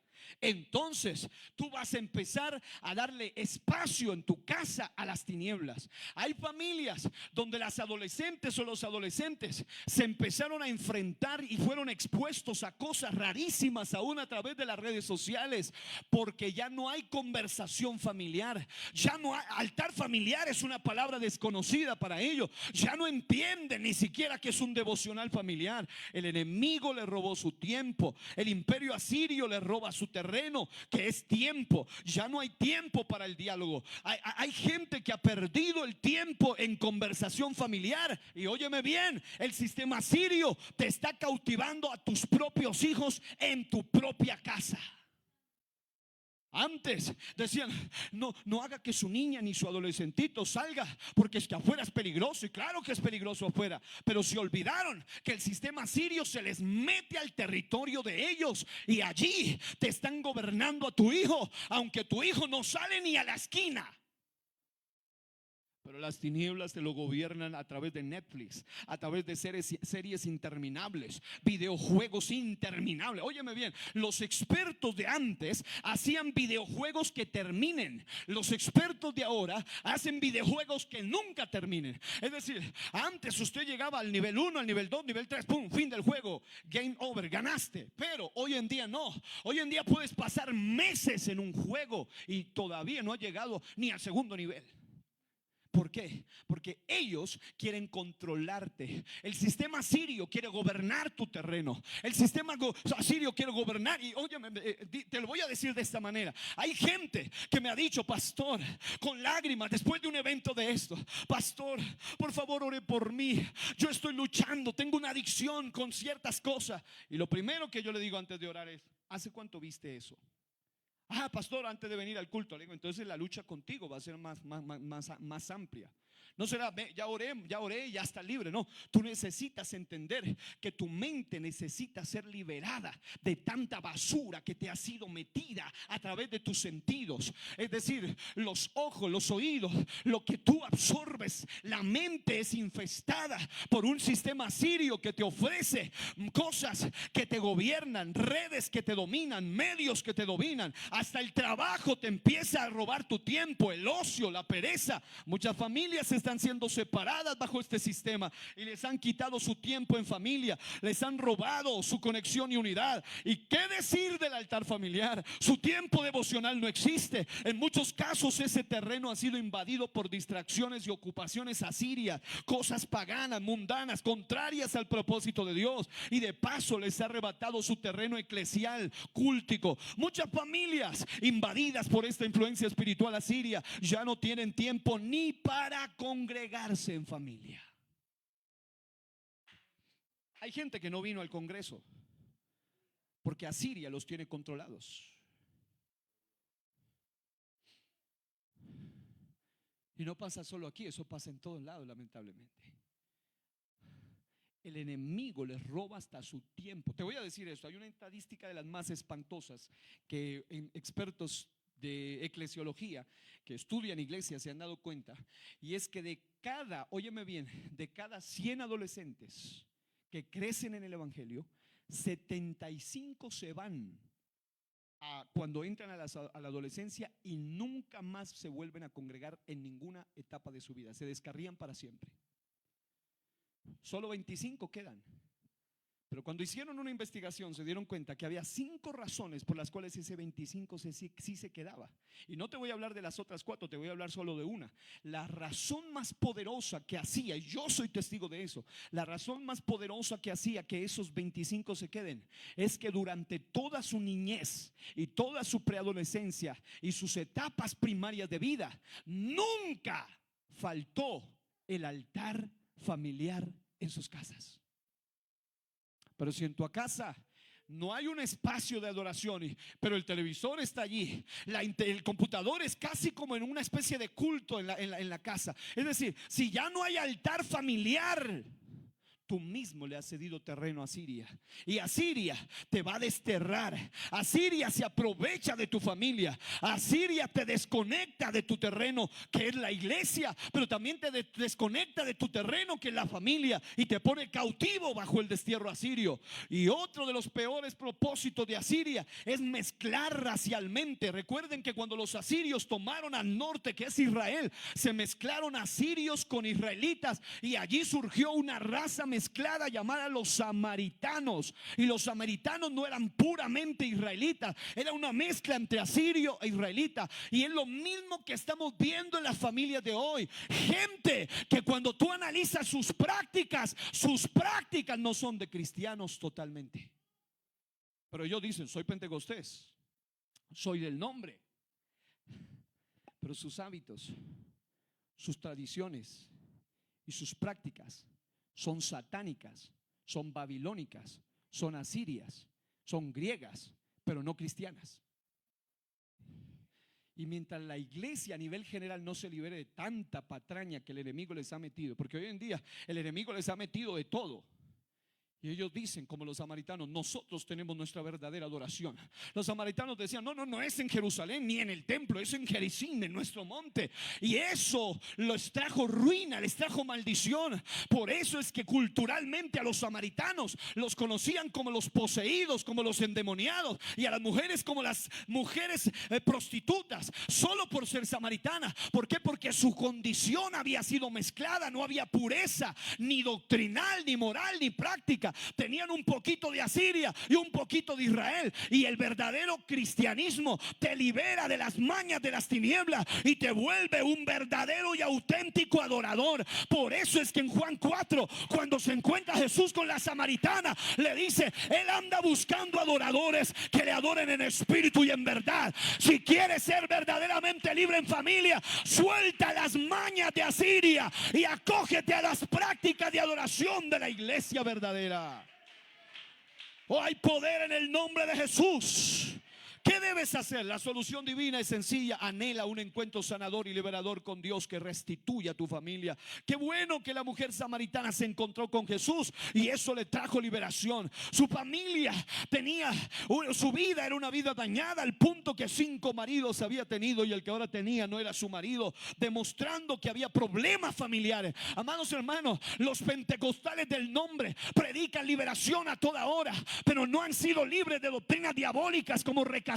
Speaker 1: entonces tú vas a empezar a darle espacio en tu casa a las tinieblas. Hay familias donde las adolescentes o los adolescentes se empezaron a enfrentar y fueron expuestos a cosas rarísimas aún a través de las redes sociales, porque ya no hay conversación familiar, ya no hay altar familiar, es una palabra desconocida para ellos. Ya no entienden ni siquiera que es un devocional familiar. El enemigo le robó su tiempo, el imperio asirio le roba su terreno, que es tiempo. Ya no hay tiempo para el diálogo. Hay gente que ha perdido el tiempo en conversación familiar. Y óyeme bien, el sistema sirio te está cautivando a tus propios hijos en tu propia casa. Antes decían, no haga que su niña ni su adolescentito salga, porque es que afuera es peligroso. Y claro que es peligroso afuera, pero se olvidaron que el sistema sirio se les mete al territorio de ellos, y allí te están gobernando a tu hijo, aunque tu hijo no sale ni a la esquina. Pero las tinieblas te lo gobiernan a través de Netflix, a través de series interminables, videojuegos interminables. Óyeme bien, los expertos de antes hacían videojuegos que terminen. Los expertos de ahora hacen videojuegos que nunca terminen. Es decir, antes usted llegaba al nivel 1, al nivel 2, nivel 3, pum, fin del juego, game over, ganaste. Pero hoy en día no. Hoy en día puedes pasar meses en un juego y todavía no ha llegado ni al segundo nivel. ¿Por qué? Porque ellos quieren controlarte. El sistema sirio quiere gobernar tu terreno. El sistema sirio quiere gobernar. Y óyeme, te lo voy a decir de esta manera. Hay gente que me ha dicho, pastor, con lágrimas después de un evento de esto: pastor, por favor ore por mí. Yo estoy luchando, tengo una adicción con ciertas cosas. Y lo primero que yo le digo antes de orar es: ¿hace cuánto viste eso? Ah, pastor, antes de venir al culto. Le digo, entonces la lucha contigo va a ser más amplia. No será, ya oré, ya está libre. No, tú necesitas entender que tu mente necesita ser liberada de tanta basura que te ha sido metida a través de tus sentidos. Es decir, los ojos, los oídos, lo que tú absorbes. La mente es infestada por un sistema sirio que te ofrece cosas que te gobiernan, redes que te dominan, medios que te dominan. Hasta el trabajo te empieza a robar tu tiempo, el ocio, la pereza. Muchas familias están siendo separadas bajo este sistema y les han quitado su tiempo en familia, les han robado su conexión y unidad. ¿Y qué decir del altar familiar? Su tiempo devocional no existe. En muchos casos ese terreno ha sido invadido por distracciones y ocupaciones asirias, cosas paganas, mundanas, contrarias al propósito de Dios, y de paso les ha arrebatado su terreno eclesial, cúltico. Muchas familias invadidas por esta influencia espiritual asiria ya no tienen tiempo ni para congregarse en familia. Hay gente que no vino al congreso porque Asiria los tiene controlados. Y no pasa solo aquí, eso pasa en todos lados, lamentablemente. El enemigo les roba hasta su tiempo. Te voy a decir esto: hay una estadística de las más espantosas que expertos de eclesiología que estudian iglesias se han dado cuenta, y es que óyeme bien, de cada 100 adolescentes que crecen en el evangelio, 75 se van cuando entran a la adolescencia y nunca más se vuelven a congregar en ninguna etapa de su vida. Se descarrían para siempre. Solo 25 quedan. Pero cuando hicieron una investigación se dieron cuenta que había 5 razones por las cuales ese 25 sí se quedaba. Y no te voy a hablar de las otras 4, te voy a hablar solo de una. La razón más poderosa que hacía, y yo soy testigo de eso, la razón más poderosa que hacía que esos 25 se queden es que durante toda su niñez y toda su preadolescencia y sus etapas primarias de vida, nunca faltó el altar familiar en sus casas. Pero si en tu casa no hay un espacio de adoración, pero el televisor está allí, el computador es casi como en una especie de culto en la casa. Es decir, si ya no hay altar familiar, tú mismo le has cedido terreno a Asiria, y Asiria te va a desterrar. Asiria se aprovecha de tu familia. Asiria te desconecta de tu terreno, que es la iglesia, pero también te desconecta de tu terreno, que es la familia, y te pone cautivo bajo el destierro asirio. Y otro de los peores propósitos de Asiria es mezclar racialmente. Recuerden que cuando los asirios tomaron al norte, que es Israel, se mezclaron asirios con israelitas, y allí surgió una raza mezclada llamada los samaritanos. Y los samaritanos no eran puramente israelitas, era una mezcla entre asirio e israelita. Y es lo mismo que estamos viendo en las familias de hoy. Gente que cuando tú analizas sus prácticas no son de cristianos totalmente. Pero ellos dicen: soy pentecostés, soy del nombre. Pero sus hábitos, sus tradiciones y sus prácticas son satánicas, son babilónicas, son asirias, son griegas, pero no cristianas. Y mientras la iglesia a nivel general no se libere de tanta patraña que el enemigo les ha metido, porque hoy en día el enemigo les ha metido de todo. Y ellos dicen, como los samaritanos, nosotros tenemos nuestra verdadera adoración. Los samaritanos decían, no es en Jerusalén ni en el templo, es en Gerizim, en nuestro monte. Y eso les trajo ruina, les trajo maldición. Por eso es que culturalmente a los samaritanos los conocían como los poseídos, como los endemoniados, y a las mujeres como las mujeres prostitutas, solo por ser samaritana. ¿Por qué? Porque su condición había sido mezclada, no había pureza, ni doctrinal, ni moral, ni práctica. Tenían un poquito de Asiria y un poquito de Israel. Y el verdadero cristianismo te libera de las mañas de las tinieblas y te vuelve un verdadero y auténtico adorador. Por eso es que en Juan 4, cuando se encuentra Jesús con la samaritana, le dice, Él anda buscando adoradores que le adoren en espíritu y en verdad. Si quieres ser verdaderamente libre en familia, suelta las mañas de Asiria y acógete a las prácticas de adoración de la iglesia verdadera. Oh, hay poder en el nombre de Jesús. ¿Qué debes hacer? La solución divina es sencilla. Anhela un encuentro sanador y liberador con Dios que restituya a tu familia. Qué bueno que la mujer samaritana se encontró con Jesús y eso le trajo liberación. Su familia tenía, su vida era una vida dañada al punto que 5 maridos había tenido y el que ahora tenía no era su marido, demostrando que había problemas familiares. Amados hermanos, los pentecostales del nombre predican liberación a toda hora, pero no han sido libres de doctrinas diabólicas como recasamiento.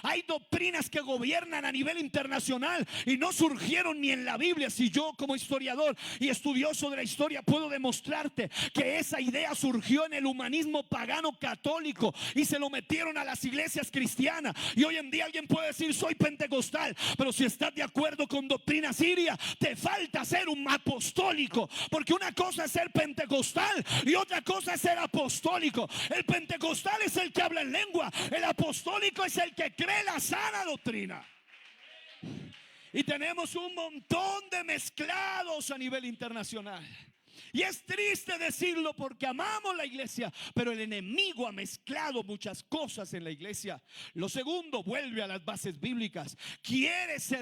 Speaker 1: Hay doctrinas que gobiernan a nivel internacional y no surgieron ni en la Biblia. Si yo, como historiador y estudioso de la historia, puedo demostrarte que esa idea surgió en el humanismo pagano católico y se lo metieron a las iglesias cristianas. Y hoy en día alguien puede decir, soy pentecostal, pero si estás de acuerdo con doctrina siria, te falta ser un apostólico, porque una cosa es ser pentecostal y otra cosa es ser apostólico. El pentecostal es el que habla en lengua, el apostólico es el que cree la sana doctrina. Y tenemos un montón de mezclados a nivel internacional. Y es triste decirlo porque amamos la iglesia, pero el enemigo ha mezclado muchas cosas en la iglesia. Lo segundo, vuelve a las bases bíblicas. ¿Quieres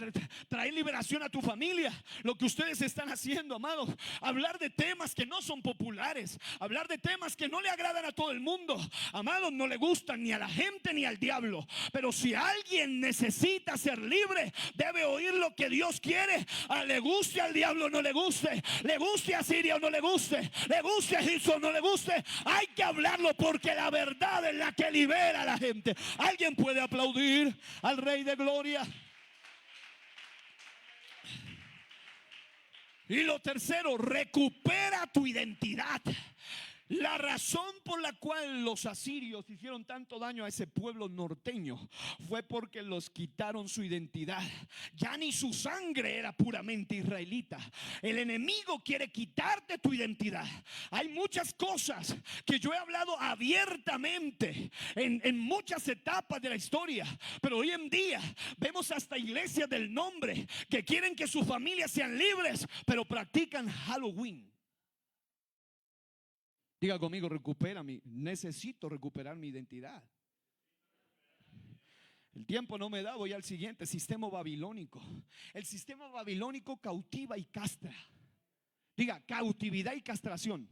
Speaker 1: traer liberación a tu familia? Lo que ustedes están haciendo, amados, hablar de temas que no son populares, hablar de temas que no le agradan a todo el mundo, amados, no le gustan ni a la gente ni al diablo. Pero si alguien necesita ser libre, debe oír lo que Dios quiere. Le guste al diablo o no le guste, le guste a Siria o no le guste, le guste a Egipto o no le guste, hay que hablarlo porque la verdad es la que libera a la gente. ¿Alguien puede aplaudir al Rey de Gloria? Y lo tercero, recupera tu identidad. La razón por la cual los asirios hicieron tanto daño a ese pueblo norteño fue porque los quitaron su identidad. Ya ni su sangre era puramente israelita. El enemigo quiere quitarte tu identidad. Hay muchas cosas que yo he hablado abiertamente en muchas etapas de la historia, pero hoy en día vemos hasta iglesias del nombre que quieren que sus familias sean libres, pero practican Halloween. Diga conmigo, necesito recuperar mi identidad. El tiempo no me da, voy al siguiente, sistema babilónico. El sistema babilónico cautiva y castra. Diga, cautividad y castración.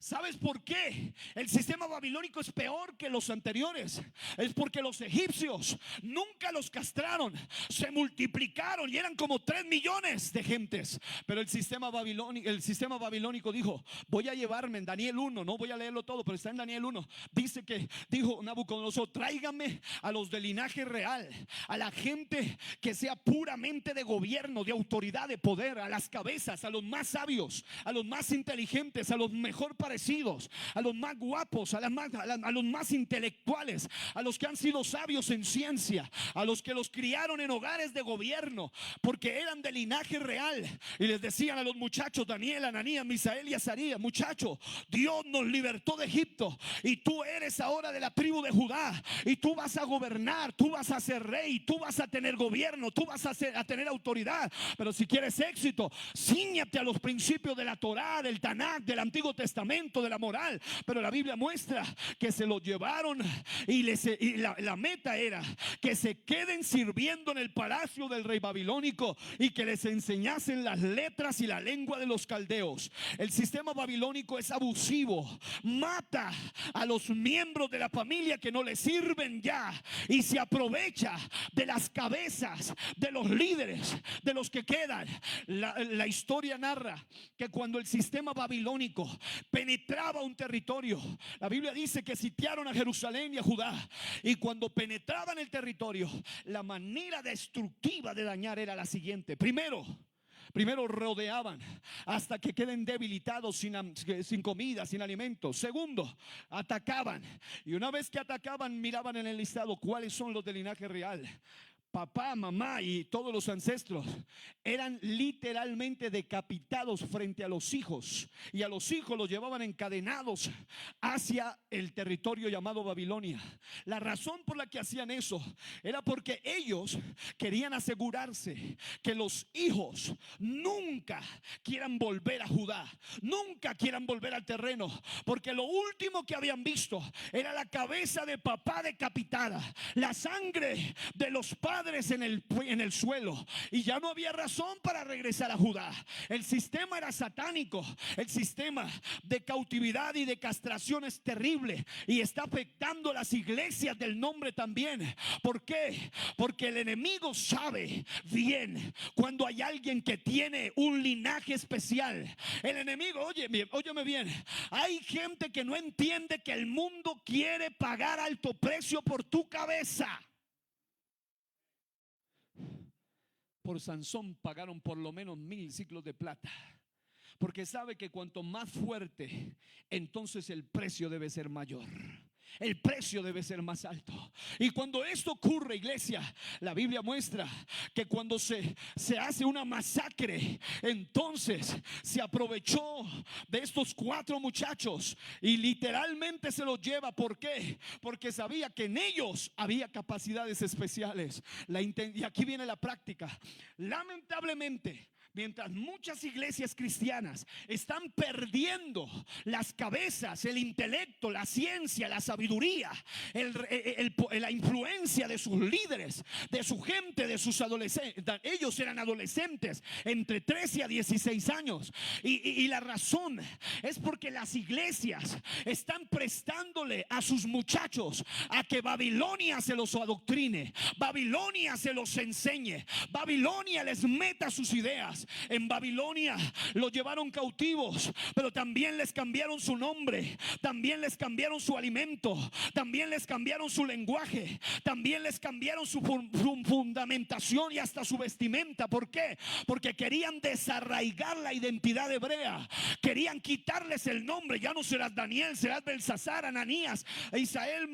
Speaker 1: ¿Sabes por qué el sistema babilónico es peor que los anteriores? Es porque los egipcios nunca los castraron, se multiplicaron y eran como 3 millones de gentes. Pero el sistema babilónico dijo, voy a llevarme en Daniel 1, no voy a leerlo todo, pero está en Daniel 1. Dice que dijo Nabucodonosor, tráigame a los de linaje real, a la gente que sea puramente de gobierno, de autoridad, de poder, a las cabezas, a los más sabios, a los más inteligentes, a los mejor parecidos, a los más guapos, a los más intelectuales, a los que han sido sabios en ciencia, a los que los criaron en hogares de gobierno, porque eran de linaje real. Y les decían a los muchachos, Daniel, Ananías, Misael y Azarías, muchachos, Dios nos libertó de Egipto y tú eres ahora de la tribu de Judá y tú vas a gobernar, tú vas a ser rey, tú vas a tener gobierno, tú vas a tener autoridad. Pero si quieres éxito, cíñate a los principios de la Torá, del Tanakh, del Antiguo Testamento.
Speaker 2: mandamiento, de la moral, pero la Biblia muestra que se lo llevaron y la meta era que se queden sirviendo en el palacio del rey babilónico y que les enseñasen las letras y la lengua de los caldeos. El sistema babilónico es abusivo, mata a los miembros de la familia que no le sirven ya y se aprovecha de las cabezas de los líderes, de los que quedan. La historia narra que cuando el sistema babilónico penetraba un territorio, la Biblia dice que sitiaron a Jerusalén y a Judá, y cuando penetraban el territorio, la manera destructiva de dañar era la siguiente: primero rodeaban hasta que queden debilitados, sin comida, sin alimento. Segundo, atacaban, y una vez que atacaban, miraban en el listado cuáles son los del linaje real. Papá, mamá y todos los ancestros eran literalmente decapitados frente a los hijos, y a los hijos los llevaban encadenados hacia el territorio llamado Babilonia. La razón por la que hacían eso era porque ellos querían asegurarse que los hijos nunca quieran volver a Judá, nunca quieran volver al terreno, porque lo último que habían visto era la cabeza de papá decapitada, la sangre de los padres en el suelo, y ya no había razón para regresar a Judá. El sistema era satánico, el sistema de cautividad y de castración es terrible y está afectando las iglesias del nombre también. ¿Por qué? Porque el enemigo sabe bien cuando hay alguien que tiene un linaje especial. El enemigo, óyeme bien, hay gente que no entiende que el mundo quiere pagar alto precio por tu cabeza. Por Sansón pagaron por lo menos 1000 ciclos de plata, porque sabe que cuanto más fuerte, entonces el precio debe ser mayor, el precio debe ser más alto. Y cuando esto ocurre, iglesia, la Biblia muestra que cuando se hace una masacre, entonces se aprovechó de estos 4 muchachos y literalmente se los lleva. ¿Por qué? Porque sabía que en ellos había capacidades especiales. Y aquí viene la práctica. Lamentablemente, mientras muchas iglesias cristianas están perdiendo las cabezas, el intelecto, la ciencia, la sabiduría, la influencia de sus líderes, de su gente, de sus adolescentes. Ellos eran adolescentes entre 13 a 16 años, y la razón es porque las iglesias están prestándole a sus muchachos a que Babilonia se los adoctrine, Babilonia se los enseñe, Babilonia les meta sus ideas. En Babilonia los llevaron cautivos, pero también les cambiaron su nombre, también les cambiaron su alimento, también les cambiaron su lenguaje, también les cambiaron su fundamentación y hasta su vestimenta. ¿Por qué? Porque querían desarraigar la identidad hebrea, querían quitarles el nombre. Ya no serás Daniel, serás Belsasar, Ananías, Isael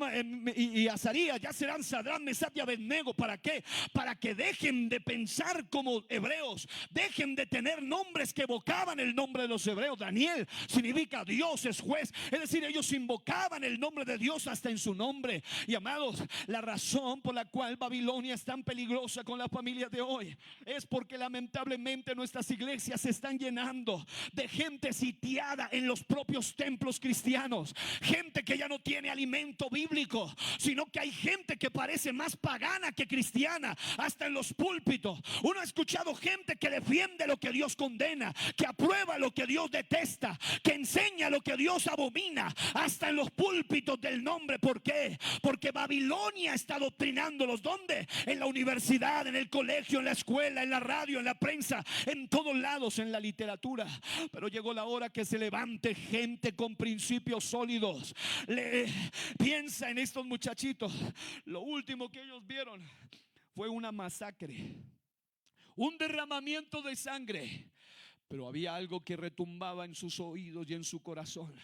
Speaker 2: y Azarías, ya serán Sadrán, Mesach y Abednego. ¿Para qué? Para que dejen de pensar como hebreos, dejen de tener nombres que evocaban el nombre de los hebreos. Daniel significa Dios es juez, es decir, ellos invocaban el nombre de Dios hasta en su nombre. Y amados, la razón por la cual Babilonia es tan peligrosa con las familias de hoy es porque lamentablemente nuestras iglesias se están llenando de gente sitiada en los propios templos cristianos, gente que ya no tiene alimento bíblico, sino que hay gente que parece más pagana que cristiana, hasta en los púlpitos. Uno ha escuchado gente que defiende lo que Dios condena, que aprueba lo que Dios detesta, que enseña lo que Dios abomina, hasta en los púlpitos del nombre. ¿Por qué? Porque Babilonia está adoctrinándolos. ¿Dónde? En la universidad, en el colegio, en la escuela, en la radio, en la prensa, en todos lados, en la literatura. Pero llegó la hora que se levante gente con principios sólidos. Piensa en estos muchachitos. Lo último que ellos vieron fue una masacre, un derramamiento de sangre, pero había algo que retumbaba en sus oídos y en su corazón.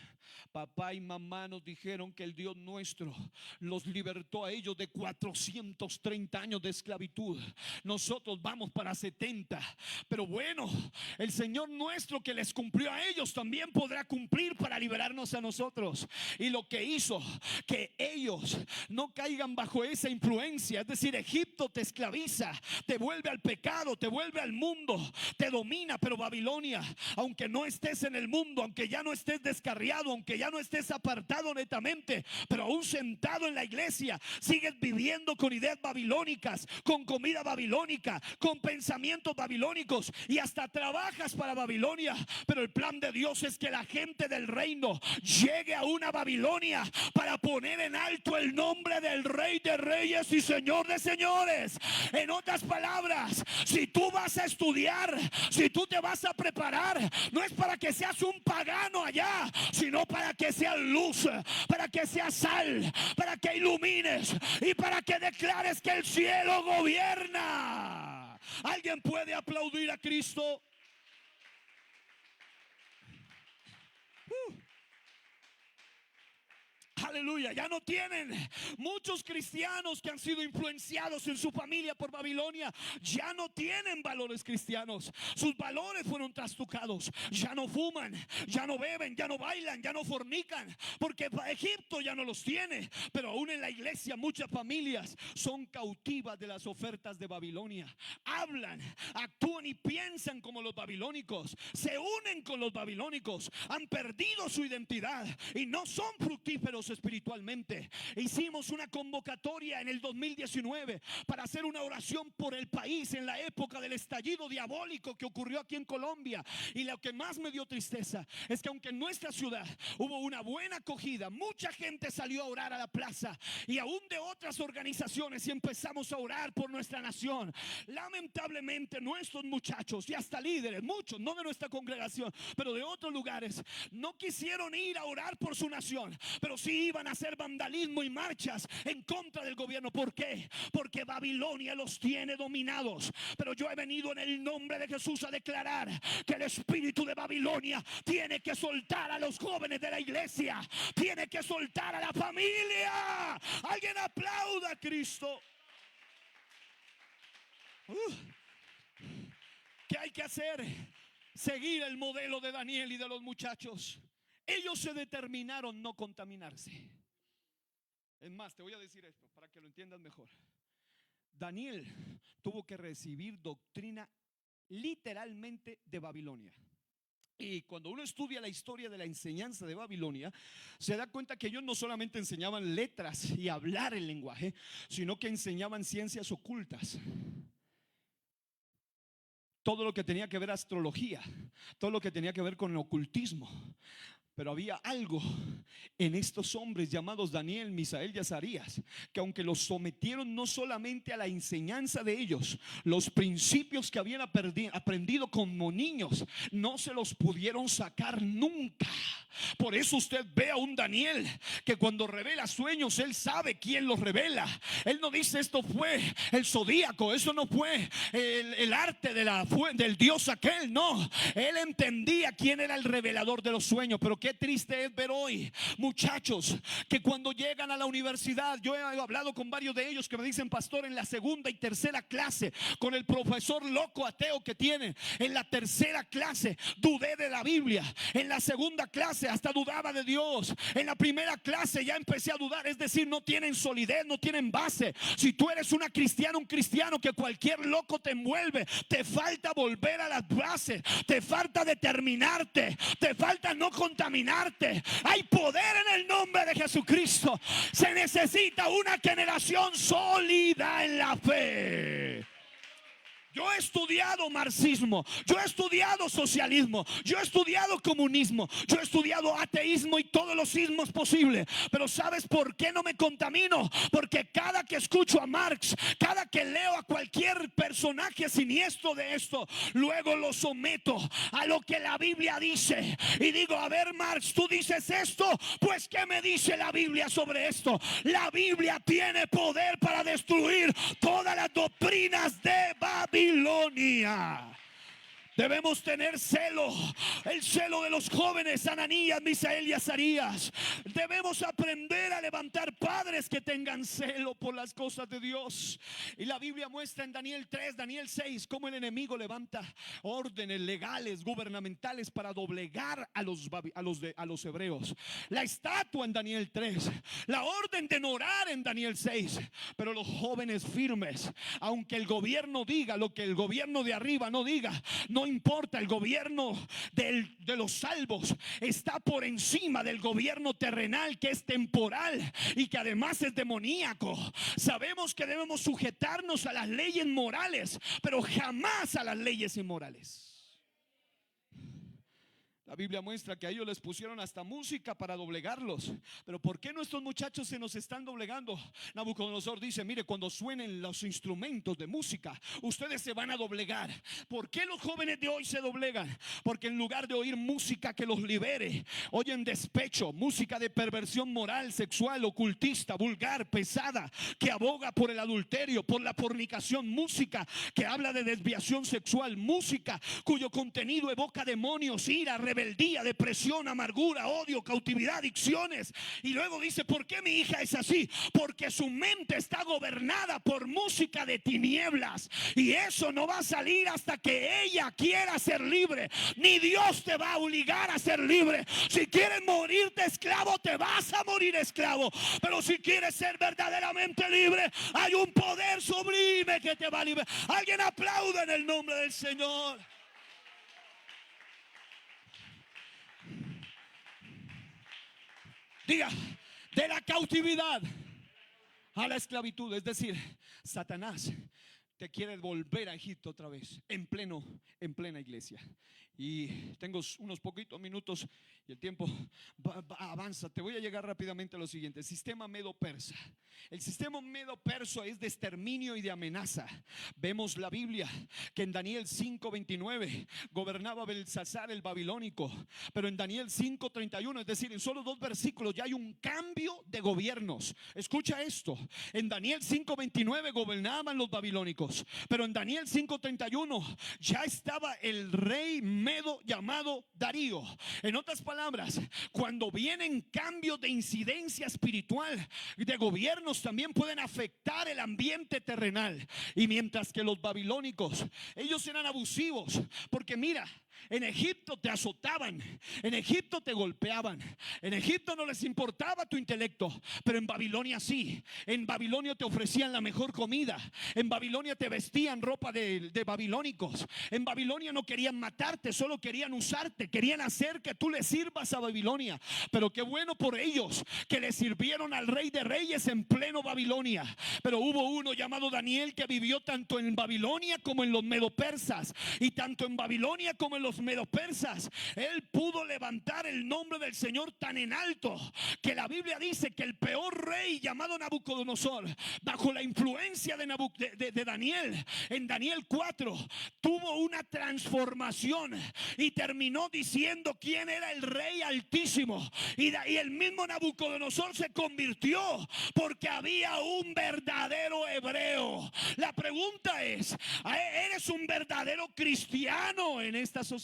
Speaker 2: Papá y mamá nos dijeron que el Dios nuestro los libertó a ellos de 430 años de esclavitud. Nosotros vamos para 70, pero bueno, el Señor nuestro que les cumplió a ellos también podrá cumplir para liberarnos a nosotros. Y lo que hizo que ellos no caigan bajo esa influencia, es decir, Egipto te esclaviza, te vuelve al pecado, te vuelve al mundo, te domina, pero Babilonia Babilonia, aunque no estés en el mundo, aunque ya no estés descarriado, aunque ya no estés apartado netamente, pero aún sentado en la iglesia, sigues viviendo con ideas babilónicas, con comida babilónica, con pensamientos babilónicos, y hasta trabajas para Babilonia. Pero el plan de Dios es que la gente del reino llegue a una Babilonia para poner en alto el nombre del Rey de Reyes y Señor de Señores. En otras palabras, si tú vas a estudiar, si tú te vas a preparar, no es para que seas un pagano allá, sino para que seas luz, para que seas sal, para que ilumines y para que declares que el cielo gobierna. ¿Alguien puede aplaudir a Cristo? Aleluya, ya no tienen muchos cristianos que han sido influenciados en su familia por Babilonia. Ya no tienen valores cristianos. Sus valores fueron trastocados. Ya no fuman, ya no beben, ya no bailan, ya no fornican, porque Egipto ya no los tiene. Pero aún en la iglesia muchas familias son cautivas de las ofertas de Babilonia. Hablan, actúan y piensan como los babilónicos. Se unen con los babilónicos. Han perdido su identidad y no son fructíferos espiritualmente. Hicimos una convocatoria en el 2019 para hacer una oración por el país en la época del estallido diabólico que ocurrió aquí en Colombia. Y lo que más me dio tristeza es que aunque en nuestra ciudad hubo una buena acogida, mucha gente salió a orar a la plaza, y aún de otras organizaciones, y empezamos a orar por nuestra nación. Lamentablemente nuestros muchachos y hasta líderes, muchos, no de nuestra congregación, pero de otros lugares, no quisieron ir a orar por su nación, pero sí iban a hacer vandalismo y marchas en contra del gobierno. ¿Por qué? Porque Babilonia los tiene dominados. Pero yo he venido en el nombre de Jesús a declarar que el espíritu de Babilonia tiene que soltar a los jóvenes de la iglesia, tiene que soltar a la familia. Alguien aplauda a Cristo. ¿Qué hay que hacer? Seguir el modelo de Daniel y de los muchachos. Ellos se determinaron no contaminarse. Es más, te voy a decir esto para que lo entiendas mejor. Daniel tuvo que recibir doctrina literalmente de Babilonia. Y cuando uno estudia la historia de la enseñanza de Babilonia, se da cuenta que ellos no solamente enseñaban letras y hablar el lenguaje, sino que enseñaban ciencias ocultas. Todo lo que tenía que ver astrología, todo lo que tenía que ver con el ocultismo. Pero había algo en estos hombres llamados Daniel, Misael y Azarías, que aunque los sometieron no solamente a la enseñanza de ellos, los principios que habían aprendido como niños, no se los pudieron sacar nunca. Por eso usted ve a un Daniel que cuando revela sueños, él sabe quién los revela. Él no dice esto fue el zodíaco, eso no fue el arte del dios aquel, no. Él entendía quién era el revelador de los sueños. Pero qué triste es ver hoy muchachos que cuando llegan a la universidad, yo he hablado con varios de ellos que me dicen: pastor, en la segunda y tercera clase, con el profesor loco ateo que tienen, en la tercera clase dudé de la Biblia, en la segunda clase hasta dudaba de Dios, en la primera clase ya empecé a dudar. Es decir, no tienen solidez, no tienen base. Si tú eres un cristiano que cualquier loco te envuelve, te falta volver a las bases, te falta determinarte, te falta no contaminarte. Hay poder en el nombre de Jesucristo. Se necesita una generación sólida en la fe. Yo he estudiado marxismo, yo he estudiado socialismo, yo he estudiado comunismo, yo he estudiado ateísmo y todos los ismos posibles. Pero ¿sabes por qué no me contamino? Porque cada que escucho a Marx, cada que leo a cualquier personaje siniestro de esto, luego lo someto a lo que la Biblia dice. Y digo: a ver, Marx, tú dices esto, pues ¿qué me dice la Biblia sobre esto? La Biblia tiene poder para destruir todas las doctrinas de Babilonia. Debemos tener celo, el celo de los jóvenes Ananías, Misael y Azarías. Debemos aprender a levantar padres que tengan celo por las cosas de Dios. Y la Biblia muestra en Daniel 3, Daniel 6 cómo el enemigo levanta órdenes legales, gubernamentales para doblegar a los hebreos. La estatua en Daniel 3, la orden de no orar en Daniel 6. Pero los jóvenes firmes, aunque el gobierno diga lo que el gobierno de arriba no diga, no no importa, el gobierno de los salvos está por encima del gobierno terrenal, que es temporal y que además es demoníaco. Sabemos que debemos sujetarnos a las leyes morales, pero jamás a las leyes inmorales. La Biblia muestra que a ellos les pusieron hasta música para doblegarlos. Pero ¿por qué nuestros muchachos se nos están doblegando? Nabucodonosor dice: mire, cuando suenen los instrumentos de música, ustedes se van a doblegar. ¿Por qué los jóvenes de hoy se doblegan? Porque en lugar de oír música que los libere, oyen despecho, música de perversión moral, sexual, ocultista, vulgar, pesada, que aboga por el adulterio, por la fornicación, música que habla de desviación sexual, música cuyo contenido evoca demonios, ira, rebeldía, depresión, amargura, odio, cautividad, adicciones. Y luego dice: ¿por qué mi hija es así? Porque su mente está gobernada por música de tinieblas, y eso no va a salir hasta que ella quiera ser libre. Ni Dios te va a obligar a ser libre. Si quieres morirte esclavo, te vas a morir esclavo. Pero si quieres ser verdaderamente libre, hay un poder sublime que te va a liberar. Alguien aplaude en el nombre del Señor. Diga: de la cautividad a la esclavitud. Es decir, Satanás te quiere volver a Egipto otra vez, en plena iglesia. Y tengo unos poquitos minutos y el tiempo avanza. Te voy a llegar rápidamente a lo siguiente: sistema medo-persa. El sistema medo-persa es de exterminio y de amenaza. Vemos la Biblia que en Daniel 5:29 gobernaba Belsasar el babilónico, pero en Daniel 5:31, es decir, en solo 2 versículos ya hay un cambio de gobiernos. Escucha esto: en Daniel 5:29 gobernaban los babilónicos, pero en Daniel 5:31 ya estaba el rey medo llamado Darío. En otras palabras, cuando vienen cambios de incidencia espiritual, de gobiernos, también pueden afectar el ambiente terrenal. Y mientras que los babilónicos, ellos eran abusivos, porque mira, en Egipto te azotaban, en Egipto te golpeaban, en Egipto no les importaba tu intelecto, pero en Babilonia sí. En Babilonia te ofrecían la mejor comida, en Babilonia te vestían ropa de babilónicos, en Babilonia no querían matarte, solo querían usarte, querían hacer que tú le sirvas a Babilonia. Pero qué bueno por ellos que le sirvieron al rey de reyes en pleno Babilonia. Pero hubo uno llamado Daniel que vivió tanto en Babilonia como en los medo-persas, y tanto en Babilonia como en los medo-persas él pudo levantar el nombre del Señor tan en alto que la Biblia dice que el peor rey, llamado Nabucodonosor, bajo la influencia de Daniel, en Daniel 4 tuvo una transformación y terminó diciendo quién era el rey altísimo, y el mismo Nabucodonosor se convirtió porque había un verdadero hebreo. La pregunta es: ¿eres un verdadero cristiano en esta sociedad?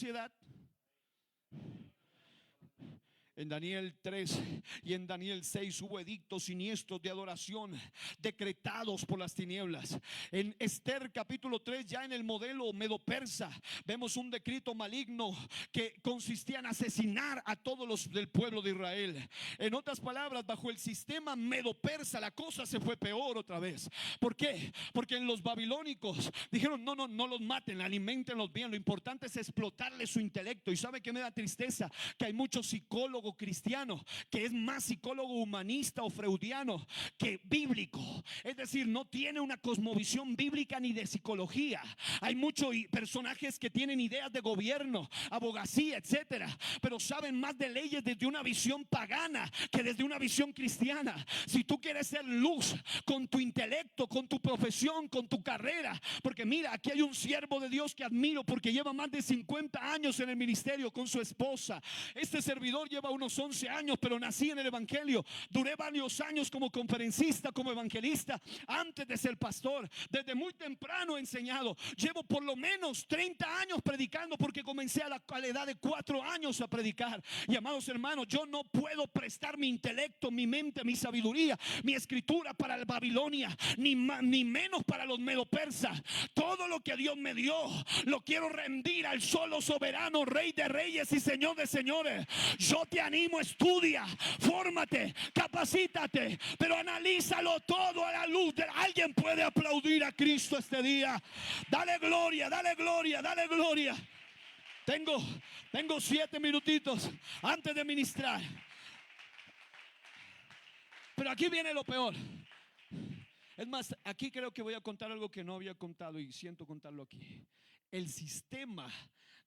Speaker 2: En Daniel 3 y en Daniel 6 hubo edictos siniestros de adoración decretados por las tinieblas. En Esther capítulo 3, ya en el modelo medo-persa, vemos un decreto maligno que consistía en asesinar a todos los del pueblo de Israel. En otras palabras, bajo el sistema medo-persa la cosa se fue peor otra vez. ¿Por qué? Porque en los babilónicos dijeron: no los maten, alimentenlos bien, lo importante es explotarles su intelecto. Y sabe que me da tristeza que hay muchos psicólogos cristiano que es más psicólogo humanista o freudiano que bíblico, es decir, no tiene una cosmovisión bíblica ni de psicología. Hay muchos personajes que tienen ideas de gobierno, abogacía, etcétera, pero saben más de leyes desde una visión pagana que desde una visión cristiana. Si tú quieres ser luz con tu intelecto, con tu profesión, con tu carrera, porque mira, aquí hay un siervo de Dios que admiro porque lleva más de 50 años en el ministerio con su esposa. Este servidor lleva unos 11 años, pero nací en el evangelio. Duré varios años como conferencista, como evangelista, antes de ser pastor. Desde muy temprano he enseñado. Llevo por lo menos 30 años predicando, porque comencé a la edad de 4 años a predicar. Y amados hermanos, yo no puedo prestar mi intelecto, mi mente, mi sabiduría, mi escritura para el Babilonia, ni menos para los medo-persas. Todo lo que Dios me dio lo quiero rendir al solo soberano, Rey de reyes y Señor de señores. Yo te animo: estudia, fórmate, capacítate, pero analízalo todo a la luz de... Alguien puede aplaudir a Cristo este día. Dale gloria, dale gloria, dale gloria. Tengo, tengo 7 minutitos antes de ministrar. Pero aquí viene lo peor. Es más, aquí creo que voy a contar algo que no había contado y siento contarlo aquí. El sistema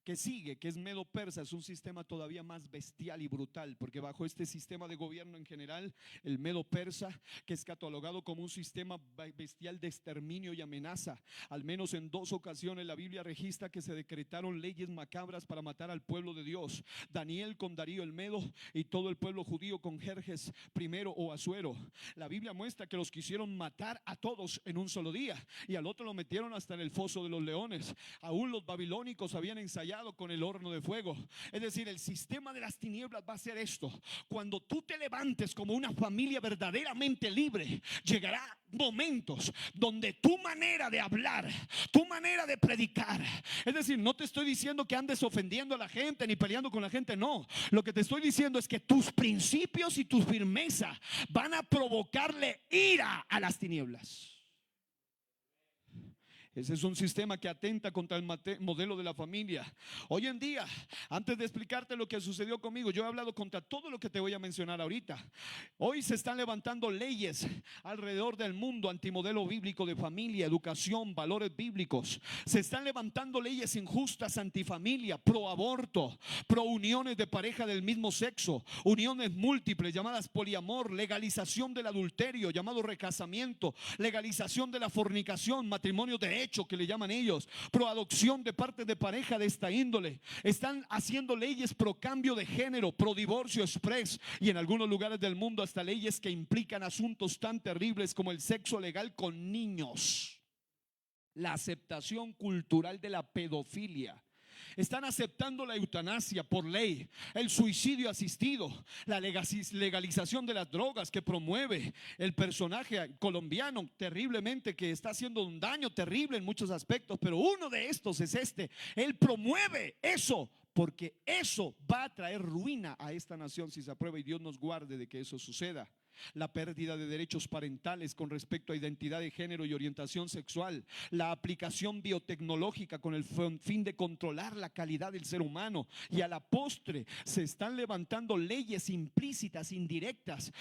Speaker 2: que sigue, que es Medo-Persa, es un sistema todavía más bestial y brutal, porque bajo este sistema de gobierno en general, el Medo-Persa, que es catalogado como un sistema bestial de exterminio y amenaza, al menos en 2 ocasiones la Biblia registra que se decretaron leyes macabras para matar al pueblo de Dios. Daniel con Darío el Medo y todo el pueblo judío con Jerjes I o Asuero. La Biblia muestra que los quisieron matar a todos en un solo día, y al otro lo metieron hasta en el foso de los leones. Aún los babilónicos habían ensayado con el horno de fuego. Es decir, el sistema de las tinieblas va a hacer esto. Cuando tú te levantes como una familia verdaderamente libre, llegará momentos donde tu manera de hablar, tu manera de predicar, es decir, no te estoy diciendo que andes ofendiendo a la gente ni peleando con la gente, no. Lo que te estoy diciendo es que tus principios y tu firmeza van a provocarle ira a las tinieblas. Ese es un sistema que atenta contra el modelo de la familia. Hoy en día, antes de explicarte lo que sucedió conmigo, yo he hablado contra todo lo que te voy a mencionar ahorita. Hoy se están levantando leyes alrededor del mundo antimodelo bíblico de familia, educación, valores bíblicos. Se están levantando leyes injustas antifamilia, pro aborto, pro uniones de pareja del mismo sexo, uniones múltiples llamadas poliamor, legalización del adulterio llamado recasamiento, legalización de la fornicación, matrimonio de hecho que le llaman ellos, pro adopción de parte de pareja de esta índole. Están haciendo leyes pro cambio de género, pro divorcio express, y en algunos lugares del mundo hasta leyes que implican asuntos tan terribles como el sexo legal con niños, la aceptación cultural de la pedofilia. Están aceptando la eutanasia por ley, el suicidio asistido, la legalización de las drogas que promueve el personaje colombiano terriblemente, que está haciendo un daño terrible en muchos aspectos, pero uno de estos es este. Él promueve eso porque eso va a traer ruina a esta nación si se aprueba, y Dios nos guarde de que eso suceda. La pérdida de derechos parentales con respecto a identidad de género y orientación sexual, la aplicación biotecnológica con el fin de controlar la calidad del ser humano, y a la postre se están levantando leyes implícitas, indirectas,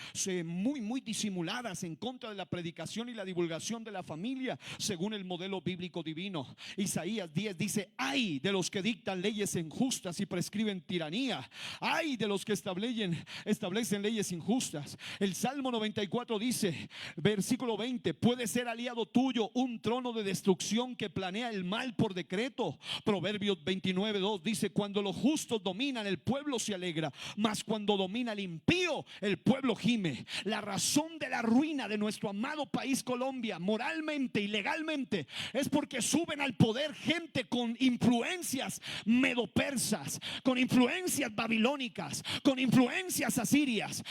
Speaker 2: muy disimuladas en contra de la predicación y la divulgación de la familia según el modelo bíblico divino. Isaías 10 dice: ay de los que dictan leyes injustas y prescriben tiranía, ay de los que establecen leyes injustas. El Salmo 94 dice, versículo 20: puede ser aliado tuyo un trono de destrucción que planea el mal por decreto. Proverbios 29:2 dice: cuando los justos dominan, el pueblo se alegra, mas cuando domina el impío, el pueblo gime. La razón de la ruina de nuestro amado país Colombia, moralmente y legalmente, es porque suben al poder gente con influencias medopersas, con influencias babilónicas, con influencias asirias.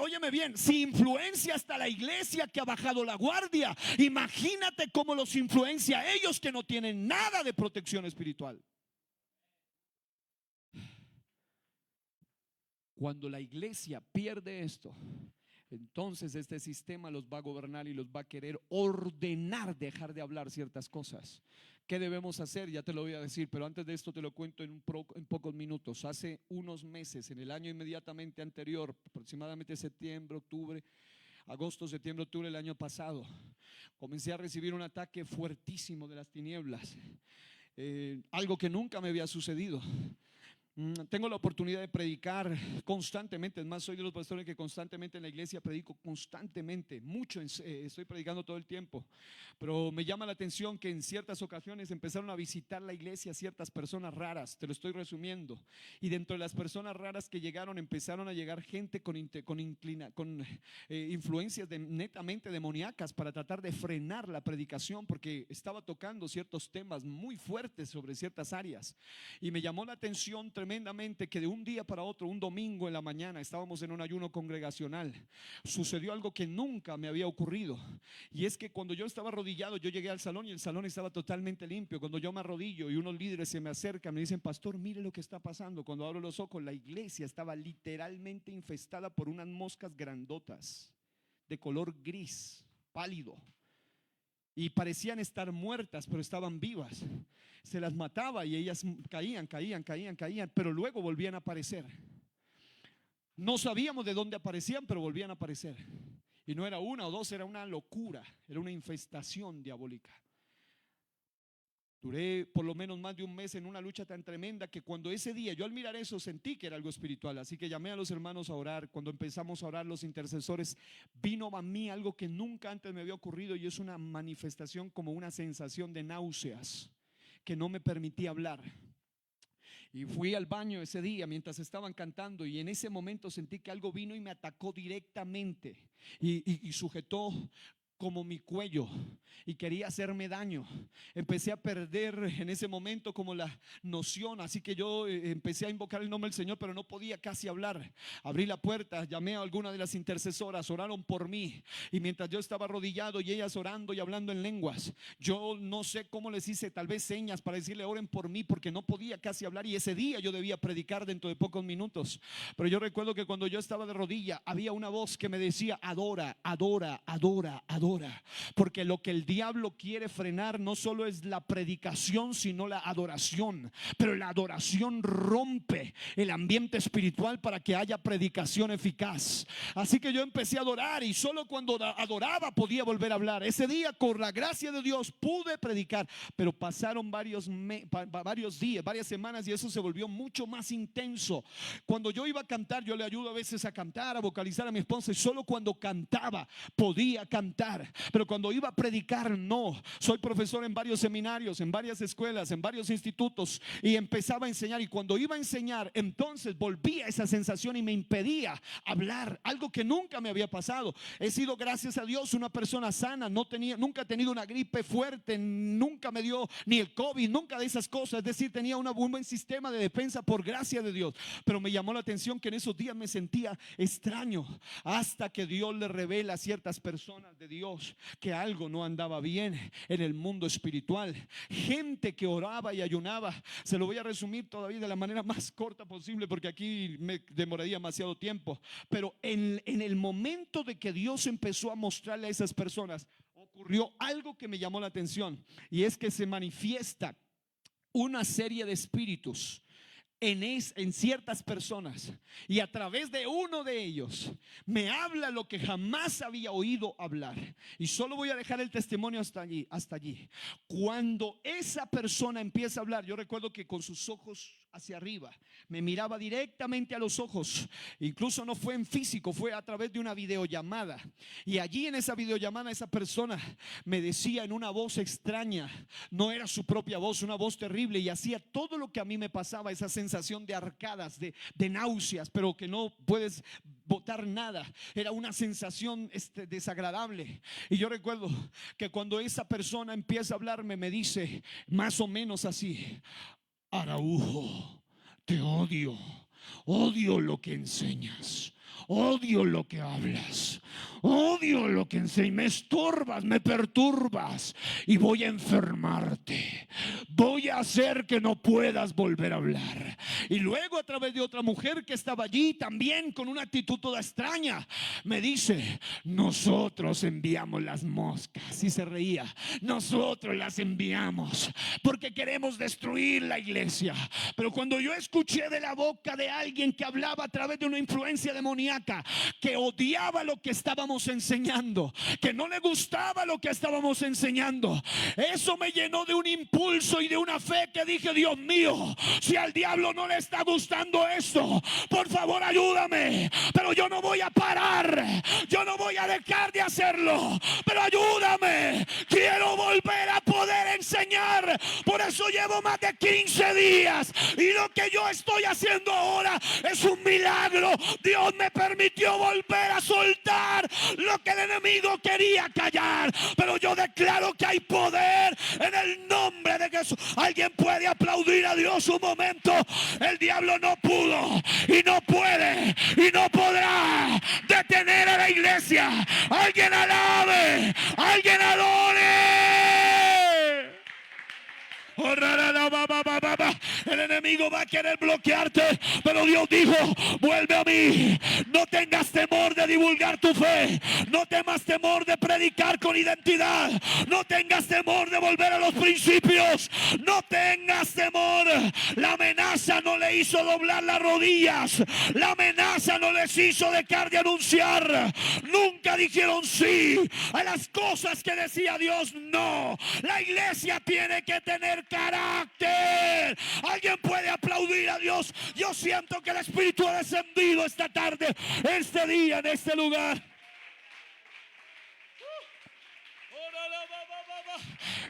Speaker 2: Óyeme bien, si influencia hasta la iglesia que ha bajado la guardia, imagínate cómo los influencia a ellos que no tienen nada de protección espiritual. Cuando la iglesia pierde esto, entonces este sistema los va a gobernar y los va a querer ordenar dejar de hablar ciertas cosas. ¿Qué debemos hacer? Ya te lo voy a decir, pero antes de esto te lo cuento en pocos minutos. Hace unos meses, en el año inmediatamente anterior, aproximadamente septiembre, octubre, agosto, septiembre, octubre del año pasado, comencé a recibir un ataque fuertísimo de las tinieblas, algo que nunca me había sucedido. Tengo la oportunidad de predicar constantemente. Es más, soy de los pastores que constantemente en la iglesia predico constantemente, mucho, estoy predicando todo el tiempo. Pero me llama la atención que en ciertas ocasiones empezaron a visitar la iglesia ciertas personas raras. Te lo estoy resumiendo. Y dentro de las personas raras que llegaron, empezaron a llegar gente con influencias netamente demoníacas para tratar de frenar la predicación, porque estaba tocando ciertos temas muy fuertes sobre ciertas áreas. Y me llamó la atención tremendamente que de un día para otro, un domingo en la mañana, estábamos en un ayuno congregacional, sucedió algo que nunca me había ocurrido, y es que cuando yo estaba arrodillado, yo llegué al salón y el salón estaba totalmente limpio. Cuando yo me arrodillo y unos líderes se me acercan, me dicen: pastor, mire lo que está pasando. Cuando abro los ojos, la iglesia estaba literalmente infestada por unas moscas grandotas de color gris pálido. y parecían estar muertas, pero estaban vivas. Se las mataba y ellas caían, pero luego volvían a aparecer. No sabíamos de dónde aparecían, pero volvían a aparecer. Y no era una o dos, era una locura, era una infestación diabólica. Duré por lo menos más de un mes en una lucha tan tremenda que cuando ese día yo al mirar eso sentí que era algo espiritual. Así que llamé a los hermanos a orar. Cuando empezamos a orar los intercesores, vino a mí algo que nunca antes me había ocurrido, y es una manifestación como una sensación de náuseas que no me permitía hablar. Y fui al baño ese día mientras estaban cantando, y en ese momento sentí que algo vino y me atacó directamente y sujetó como mi cuello y quería hacerme daño. Empecé a perder en ese momento como la noción, así que yo empecé a invocar el nombre del Señor, pero no podía casi hablar. Abrí la puerta, llamé a alguna de las intercesoras, oraron por mí, y mientras yo estaba arrodillado y ellas orando y hablando en lenguas, yo no sé cómo les hice, tal vez señas para decirle oren por mí, porque no podía casi hablar, y ese día yo debía predicar dentro de pocos minutos. Pero yo recuerdo que cuando yo estaba de rodilla había una voz que me decía adora, adora, adora, adora, porque lo que el diablo quiere frenar no solo es la predicación, sino la adoración. Pero la adoración rompe el ambiente espiritual para que haya predicación eficaz. Así que yo empecé a adorar, y solo cuando adoraba podía volver a hablar. Ese día, con la gracia de Dios, pude predicar, pero pasaron varios días, varias semanas, y eso se volvió mucho más intenso. Cuando yo iba a cantar, yo le ayudo a veces a cantar, a vocalizar a mi esposa, y solo cuando cantaba podía cantar, pero cuando iba a predicar no. Soy profesor en varios seminarios, en varias escuelas, en varios institutos, y empezaba a enseñar, y cuando iba a enseñar entonces volvía esa sensación y me impedía hablar, algo que nunca me había pasado. He sido, gracias a Dios, una persona sana, nunca he tenido una gripe fuerte, nunca me dio ni el COVID, nunca de esas cosas. Es decir, tenía un buen sistema de defensa por gracia de Dios, pero me llamó la atención que en esos días me sentía extraño, hasta que Dios le revela a ciertas personas de Dios que algo no andaba bien en el mundo espiritual. Gente que oraba y ayunaba. Se lo voy a resumir todavía de la manera más corta posible, porque aquí me demoraría demasiado tiempo. Pero en el momento de que Dios empezó a mostrarle a esas personas, ocurrió algo que me llamó la atención, y es que se manifiesta una serie de espíritus en ciertas personas, y a través de uno de ellos me habla lo que jamás había oído hablar. Y solo voy a dejar el testimonio hasta allí. Cuando esa persona empieza a hablar, yo recuerdo que con sus ojos hacia arriba me miraba directamente a los ojos. Incluso no fue en físico, fue a través de una videollamada, y allí en esa videollamada esa persona me decía en una voz extraña, no era su propia voz, una voz terrible, y hacía todo lo que a mí me pasaba, esa sensación de arcadas, de náuseas, pero que no puedes botar nada. Era una sensación desagradable. Y yo recuerdo que cuando esa persona empieza a hablarme, me dice más o menos así: Araujo, te odio, odio lo que enseñas, odio lo que hablas, odio lo que enseñas, me estorbas, me perturbas, y voy a enfermarte, voy a hacer que no puedas volver a hablar. Y luego, a través de otra mujer que estaba allí también con una actitud toda extraña, me dice: nosotros enviamos las moscas. Y se reía: nosotros las enviamos porque queremos destruir la iglesia. Pero cuando yo escuché de la boca de alguien que hablaba a través de una influencia demoníaca, que odiaba lo que estábamos enseñando, que no le gustaba lo que estábamos enseñando, eso me llenó de un impulso y de una fe que dije: Dios mío, si al diablo no le está gustando esto, por favor ayúdame. Pero yo no voy a parar, yo no voy a dejar de hacerlo, pero ayúdame, quiero volver a poder enseñar. Por eso llevo más de 15 días, y lo que yo estoy haciendo ahora es un milagro. Dios me permitió volver a soltar lo que el enemigo quería callar, pero yo declaro que hay poder en el nombre de Jesús. Alguien puede aplaudir a Dios un momento. El diablo no pudo y no puede y no podrá detener a la iglesia. Alguien alabe, alguien adore. El enemigo va a querer bloquearte, pero Dios dijo: vuelve a mí. No tengas temor de divulgar tu fe. No temas temor de predicar con identidad. No tengas temor de volver a los principios. No tengas temor. La amenaza no le hizo doblar las rodillas. La amenaza no les hizo dejar de anunciar. Nunca dijeron sí a las cosas que decía Dios. No. La iglesia tiene que tener carácter. Alguien puede aplaudir a Dios. Yo siento que el Espíritu ha descendido esta tarde, este día, en este lugar.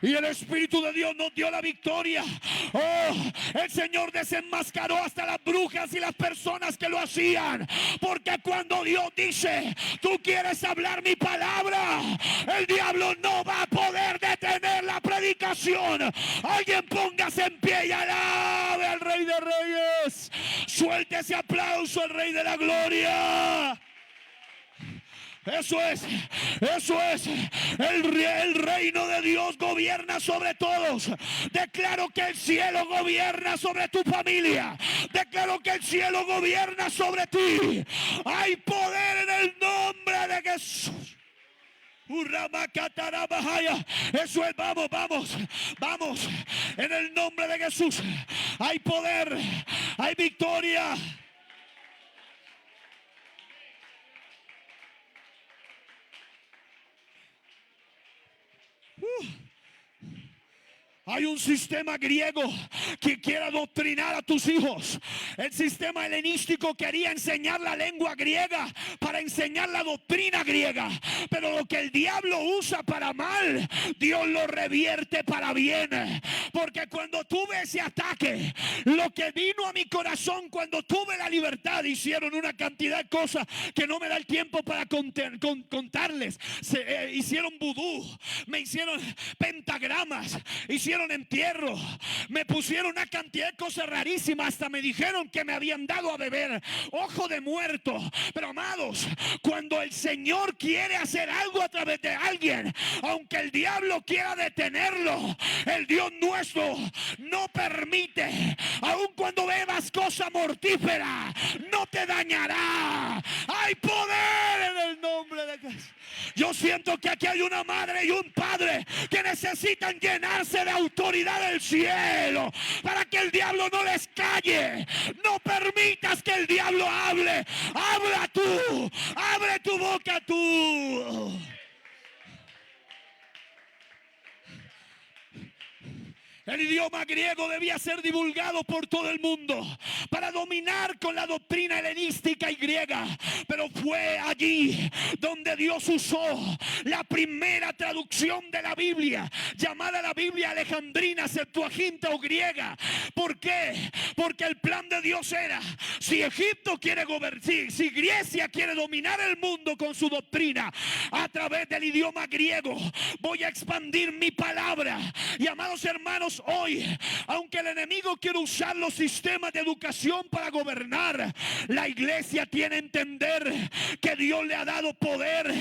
Speaker 2: Y el Espíritu de Dios nos dio la victoria. Oh, el Señor desenmascaró hasta las brujas y las personas que lo hacían. Porque cuando Dios dice: tú quieres hablar mi palabra, el diablo no va a poder detener la predicación. Alguien póngase en pie y alabe al Rey de Reyes. Suelte ese aplauso al Rey de la Gloria. Eso es. El reino de Dios gobierna sobre todos. Declaro que el cielo gobierna sobre tu familia. Declaro que el cielo gobierna sobre ti. Hay poder en el nombre de Jesús. Eso es, vamos. En el nombre de Jesús hay poder, hay victoria. Hay un sistema griego que quiere adoctrinar a tus hijos. El sistema helenístico quería enseñar la lengua griega para enseñar la doctrina griega. Pero lo que el diablo usa para mal, Dios lo revierte para bien. Porque cuando tuve ese ataque, lo que vino a mi corazón cuando tuve la libertad, hicieron una cantidad de cosas que no me da el tiempo para contarles. Hicieron vudú, me hicieron pentagramas, hicieron entierro, me pusieron una cantidad de cosas rarísimas, hasta me dijeron que me habían dado a beber ojo de muerto. Pero amados, cuando el Señor quiere hacer algo a través de alguien, aunque el diablo quiera detenerlo, el Dios nuestro no permite. Aun cuando bebas cosa mortífera, no te dañará. Hay poder en el nombre de Jesús. Yo siento que aquí hay una madre y un padre que necesitan llenarse de autoridad del cielo para que el diablo no les calle. No permitas que el diablo hable. Habla tú. Abre tu boca tú. El idioma griego debía ser divulgado por todo el mundo para dominar con la doctrina helenística y griega. Pero fue allí donde Dios usó la primera traducción de la Biblia, llamada la Biblia alejandrina, Septuaginta o griega. ¿Por qué? Porque el plan de Dios era: si Egipto quiere gobernar, si Grecia quiere dominar el mundo con su doctrina a través del idioma griego, voy a expandir mi palabra. Y amados hermanos, hoy, aunque el enemigo quiere usar los sistemas de educación para gobernar, la iglesia tiene que entender que Dios le ha dado poder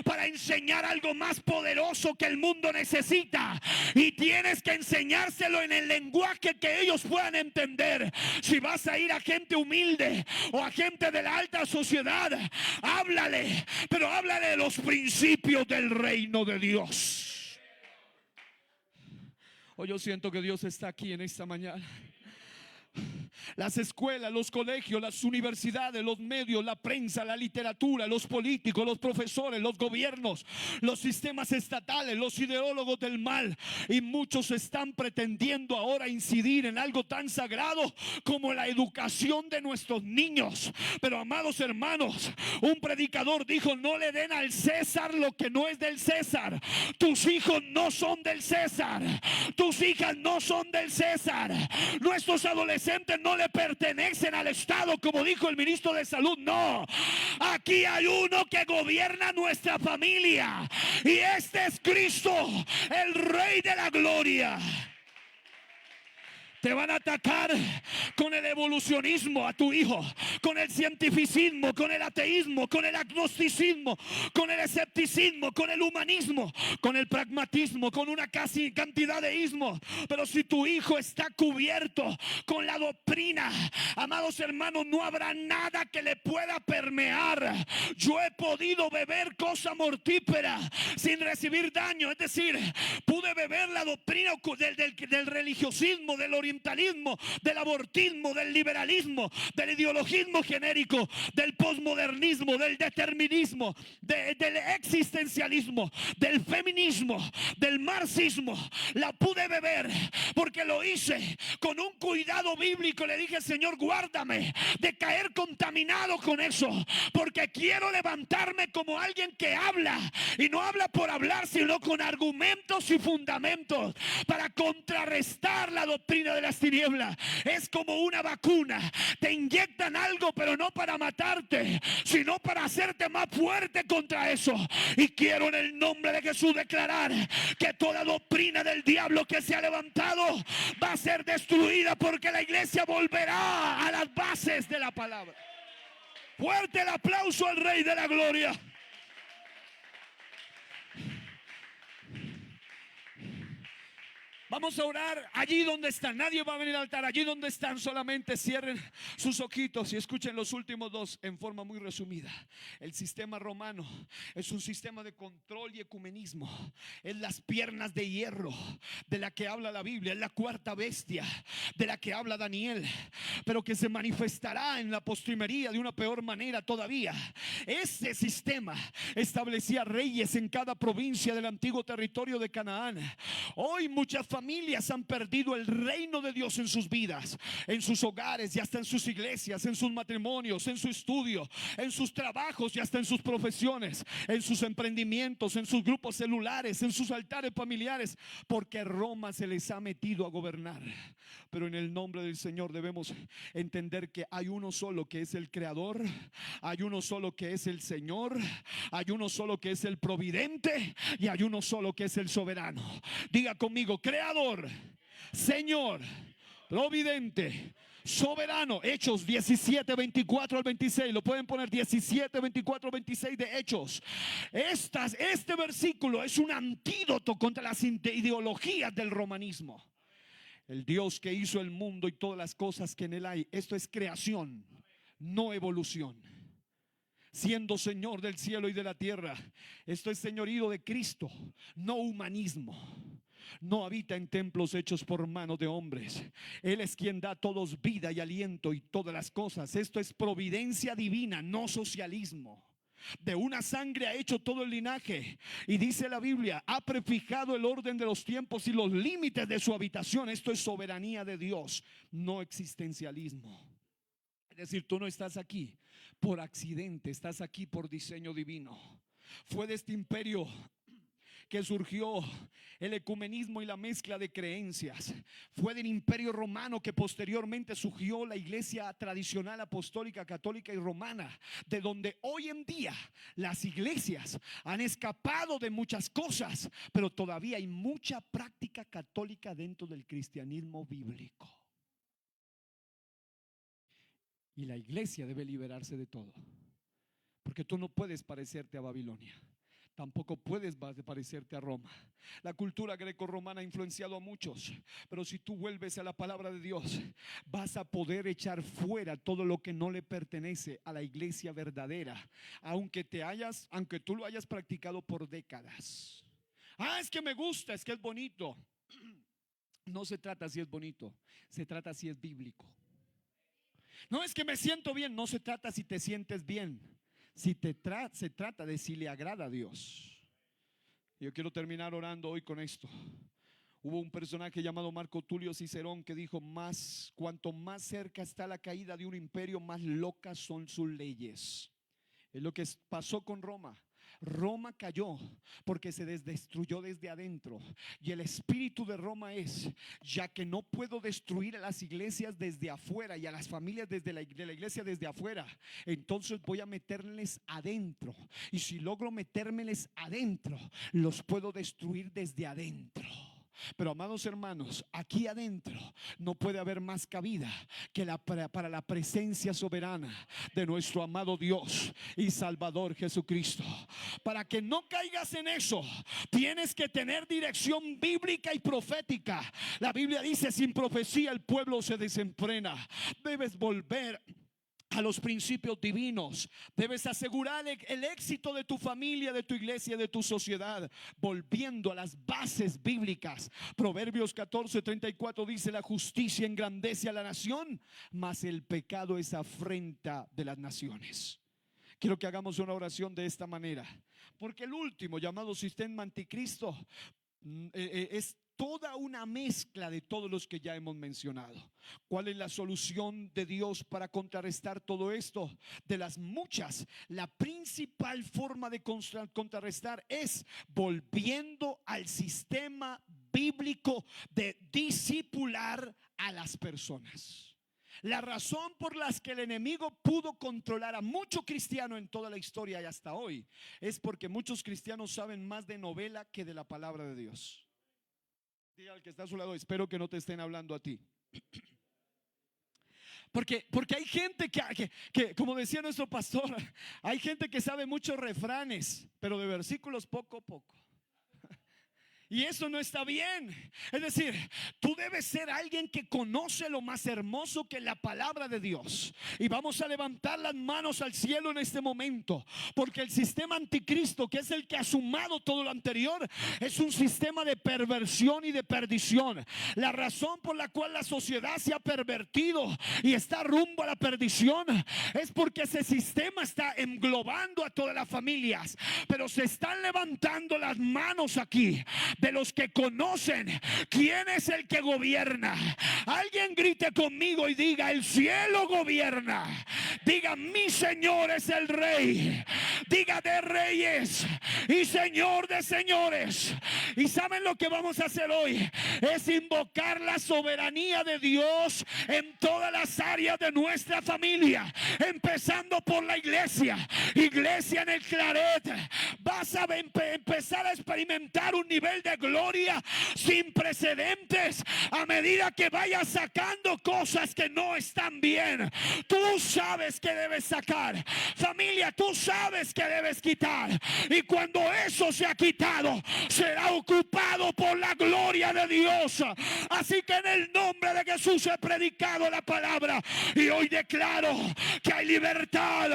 Speaker 2: para enseñar algo más poderoso que el mundo necesita, y tienes que enseñárselo en el lenguaje que ellos puedan entender. Si vas a ir a gente humilde o a gente de la alta sociedad, háblale, pero háblale de los principios del reino de Dios. Hoy yo siento que Dios está aquí en esta mañana. Las escuelas, los colegios, las universidades, los medios, la prensa, la literatura, los políticos, los profesores, los gobiernos, los sistemas estatales, los ideólogos del mal, y muchos están pretendiendo ahora incidir en algo tan sagrado como la educación de nuestros niños. Pero amados hermanos, un predicador dijo: no le den al César lo que no es del César. Tus hijos no son del César, tus hijas no son del César, nuestros adolescentes no le pertenecen al Estado, como dijo el ministro de Salud. No, aquí hay uno que gobierna nuestra familia, y este es Cristo, el Rey de la Gloria. Te van a atacar con el evolucionismo a tu hijo, con el cientificismo, con el ateísmo, con el agnosticismo, con el escepticismo, con el humanismo, con el pragmatismo, con una casi cantidad de ismos. Pero si tu hijo está cubierto con la doctrina, amados hermanos, no habrá nada que le pueda permear. Yo he podido beber cosa mortífera sin recibir daño. Es decir, pude beber la doctrina del religiosismo, del orientalismo, del abortismo, del liberalismo, del ideologismo genérico, del posmodernismo, del determinismo, del existencialismo, del feminismo, del marxismo. La pude beber porque lo hice con un cuidado bíblico. Le dije: Señor, guárdame de caer contaminado con eso, porque quiero levantarme como alguien que habla, y no habla por hablar, sino con argumentos y fundamentos para contrarrestar la doctrina de las tinieblas. Es como una vacuna: te inyectan algo, pero no para matarte, sino para hacerte más fuerte contra eso. Y quiero en el nombre de Jesús declarar que toda doctrina del diablo que se ha levantado va a ser destruida, porque la iglesia volverá a las bases de la palabra. Fuerte el aplauso al Rey de la Gloria. Vamos a orar allí donde están. Nadie va a venir al altar. Allí donde están, solamente cierren sus ojitos y escuchen los últimos dos en forma muy resumida. El sistema romano es un sistema de control y ecumenismo. Es las piernas de hierro de la que habla la Biblia. Es la cuarta bestia de la que habla Daniel, pero que se manifestará en la postrimería de una peor manera todavía. Ese sistema establecía reyes en cada provincia del antiguo territorio de Canaán. Hoy muchas familias han perdido el reino de Dios en sus vidas, en sus hogares y hasta en sus iglesias, en sus matrimonios, en su estudio, en sus trabajos y hasta en sus profesiones, en sus emprendimientos, en sus grupos celulares, en sus altares familiares, porque Roma se les ha metido a gobernar. Pero en el nombre del Señor debemos entender que hay uno solo que es el creador, hay uno solo que es el Señor, hay uno solo que es el providente y hay uno solo que es el soberano. Diga conmigo: creador, Señor, providente, soberano. Hechos 17, 24 al 26. Lo pueden poner: 17, 24 al 26 de Hechos. Este versículo es un antídoto contra las ideologías del romanismo. El Dios que hizo el mundo y todas las cosas que en él hay. Esto es creación, no evolución. Siendo Señor del cielo y de la tierra. Esto es señorío de Cristo, no humanismo. No habita en templos hechos por manos de hombres. Él es quien da a todos vida y aliento y todas las cosas. Esto es providencia divina, no socialismo. De una sangre ha hecho todo el linaje. Y dice la Biblia: ha prefijado el orden de los tiempos y los límites de su habitación. Esto es soberanía de Dios, no existencialismo. Es decir, tú no estás aquí por accidente, estás aquí por diseño divino. Fue de este imperio que surgió el ecumenismo y la mezcla de creencias. Fue del imperio romano que posteriormente surgió la iglesia tradicional apostólica, católica y romana, de donde hoy en día las iglesias han escapado de muchas cosas, pero todavía hay mucha práctica católica dentro del cristianismo bíblico. Y la iglesia debe liberarse de todo, porque tú no puedes parecerte a Babilonia, tampoco puedes parecerte a Roma. La cultura greco-romana ha influenciado a muchos, pero si tú vuelves a la palabra de Dios, vas a poder echar fuera todo lo que no le pertenece a la iglesia verdadera, aunque tú lo hayas practicado por décadas. Es que me gusta, es que es bonito. No se trata si es bonito, se trata si es bíblico. No es que me siento bien, no se trata si te sientes bien. Se trata de si le agrada a Dios. Yo quiero terminar orando hoy con esto. Hubo un personaje llamado Marco Tulio Cicerón que dijo: cuanto más cerca está la caída de un imperio, más locas son sus leyes. Es lo que pasó con Roma. Roma cayó porque se destruyó desde adentro. Y el espíritu de Roma es: ya que no puedo destruir a las iglesias desde afuera y a las familias de la iglesia desde afuera, entonces voy a meterles adentro. Y si logro metérmeles adentro, los puedo destruir desde adentro. Pero amados hermanos, aquí adentro no puede haber más cabida que para la presencia soberana de nuestro amado Dios y Salvador Jesucristo. Para que no caigas en eso, tienes que tener dirección bíblica y profética. La Biblia dice: sin profecía el pueblo se desenfrena. Debes volver a los principios divinos. Debes asegurar el éxito de tu familia, de tu iglesia, de tu sociedad, volviendo a las bases bíblicas. Proverbios 14:34 dice: la justicia engrandece a la nación, mas el pecado es afrenta de las naciones. Quiero que hagamos una oración de esta manera, porque el último llamado sistema anticristo es toda una mezcla de todos los que ya hemos mencionado. ¿Cuál es la solución de Dios para contrarrestar todo esto? De las muchas, la principal forma de contrarrestar es volviendo al sistema bíblico de discipular a las personas. La razón por la que el enemigo pudo controlar a mucho cristiano en toda la historia y hasta hoy es porque muchos cristianos saben más de novela que de la palabra de Dios. Diga al que está a su lado: espero que no te estén hablando a ti. Porque hay gente que, como decía nuestro pastor, hay gente que sabe muchos refranes, pero de versículos poco a poco. Y eso no está bien. Es decir, tú debes ser alguien que conoce lo más hermoso que es la palabra de Dios. Y vamos a levantar las manos al cielo en este momento, porque el sistema anticristo, que es el que ha sumado todo lo anterior, es un sistema de perversión y de perdición. La razón por la cual la sociedad se ha pervertido y está rumbo a la perdición es porque ese sistema está englobando a todas las familias. Pero se están levantando las manos aquí de los que conocen quién es el que gobierna. Alguien grite conmigo y diga: el cielo gobierna. Diga: mi Señor es el Rey. Diga: de reyes y Señor de señores. Y saben lo que vamos a hacer hoy es invocar la soberanía de Dios en todas las áreas de nuestra familia, empezando por la iglesia en el Claret. Vas a empezar a experimentar un nivel de gloria sin precedentes a medida que vayas sacando cosas que no están bien. Tú sabes que debes sacar, familia, tú sabes que debes quitar, y cuando eso se ha quitado, será ocupado por la gloria de Dios. Así que en el nombre de Jesús he predicado la palabra y hoy declaro que hay libertad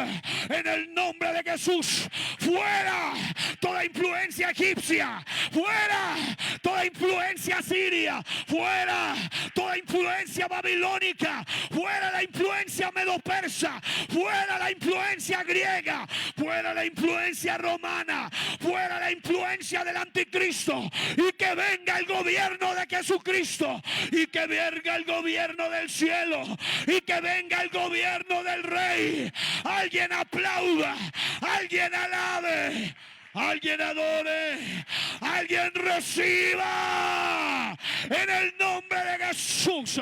Speaker 2: en el nombre de Jesús. Fuera toda influencia egipcia, fuera toda influencia siria, fuera toda influencia babilónica, fuera la influencia medo-persa, fuera la influencia griega, fuera la influencia romana, fuera la influencia del anticristo, y que venga el gobierno de Jesucristo, y que venga el gobierno del cielo, y que venga el gobierno del Rey. Alguien aplauda, alguien alabe, alguien adore, alguien reciba en el nombre de Jesús.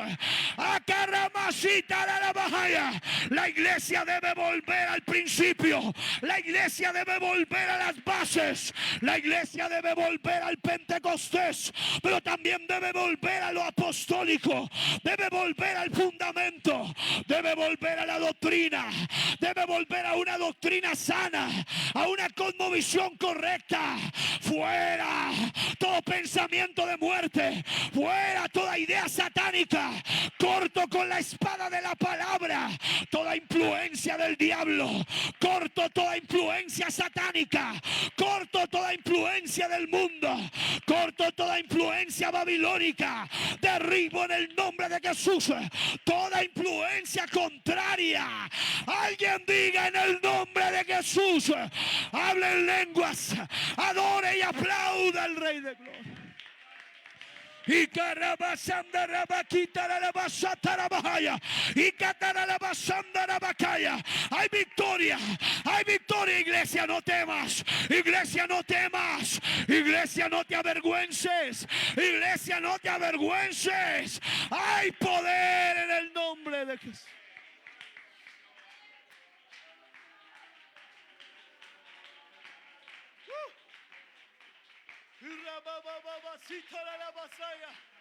Speaker 2: La iglesia debe volver al principio, la iglesia debe volver a las bases, la iglesia debe volver al Pentecostés, pero también debe volver a lo apostólico, debe volver al fundamento, debe volver a la doctrina, debe volver a una doctrina sana, a una cosmovisión correcta. Fuera todo pensamiento de muerte, fuera toda idea satánica. Corto con la espada de la palabra toda influencia del diablo, corto toda influencia satánica, corto toda influencia del mundo, corto toda influencia babilónica. Derribo en el nombre de Jesús toda influencia contraria. Alguien diga: en el nombre de Jesús. Hable en lenguas, adore y aplauda al Rey de Gloria. Y carabasanda rabaquita la basata rabahaya. Y catara la basanda rabacaya. Hay victoria, iglesia, no temas. Iglesia, no temas. Iglesia, no te avergüences. Iglesia, no te avergüences. Hay poder en el nombre de Jesús.
Speaker 3: Rababababasita la basaya.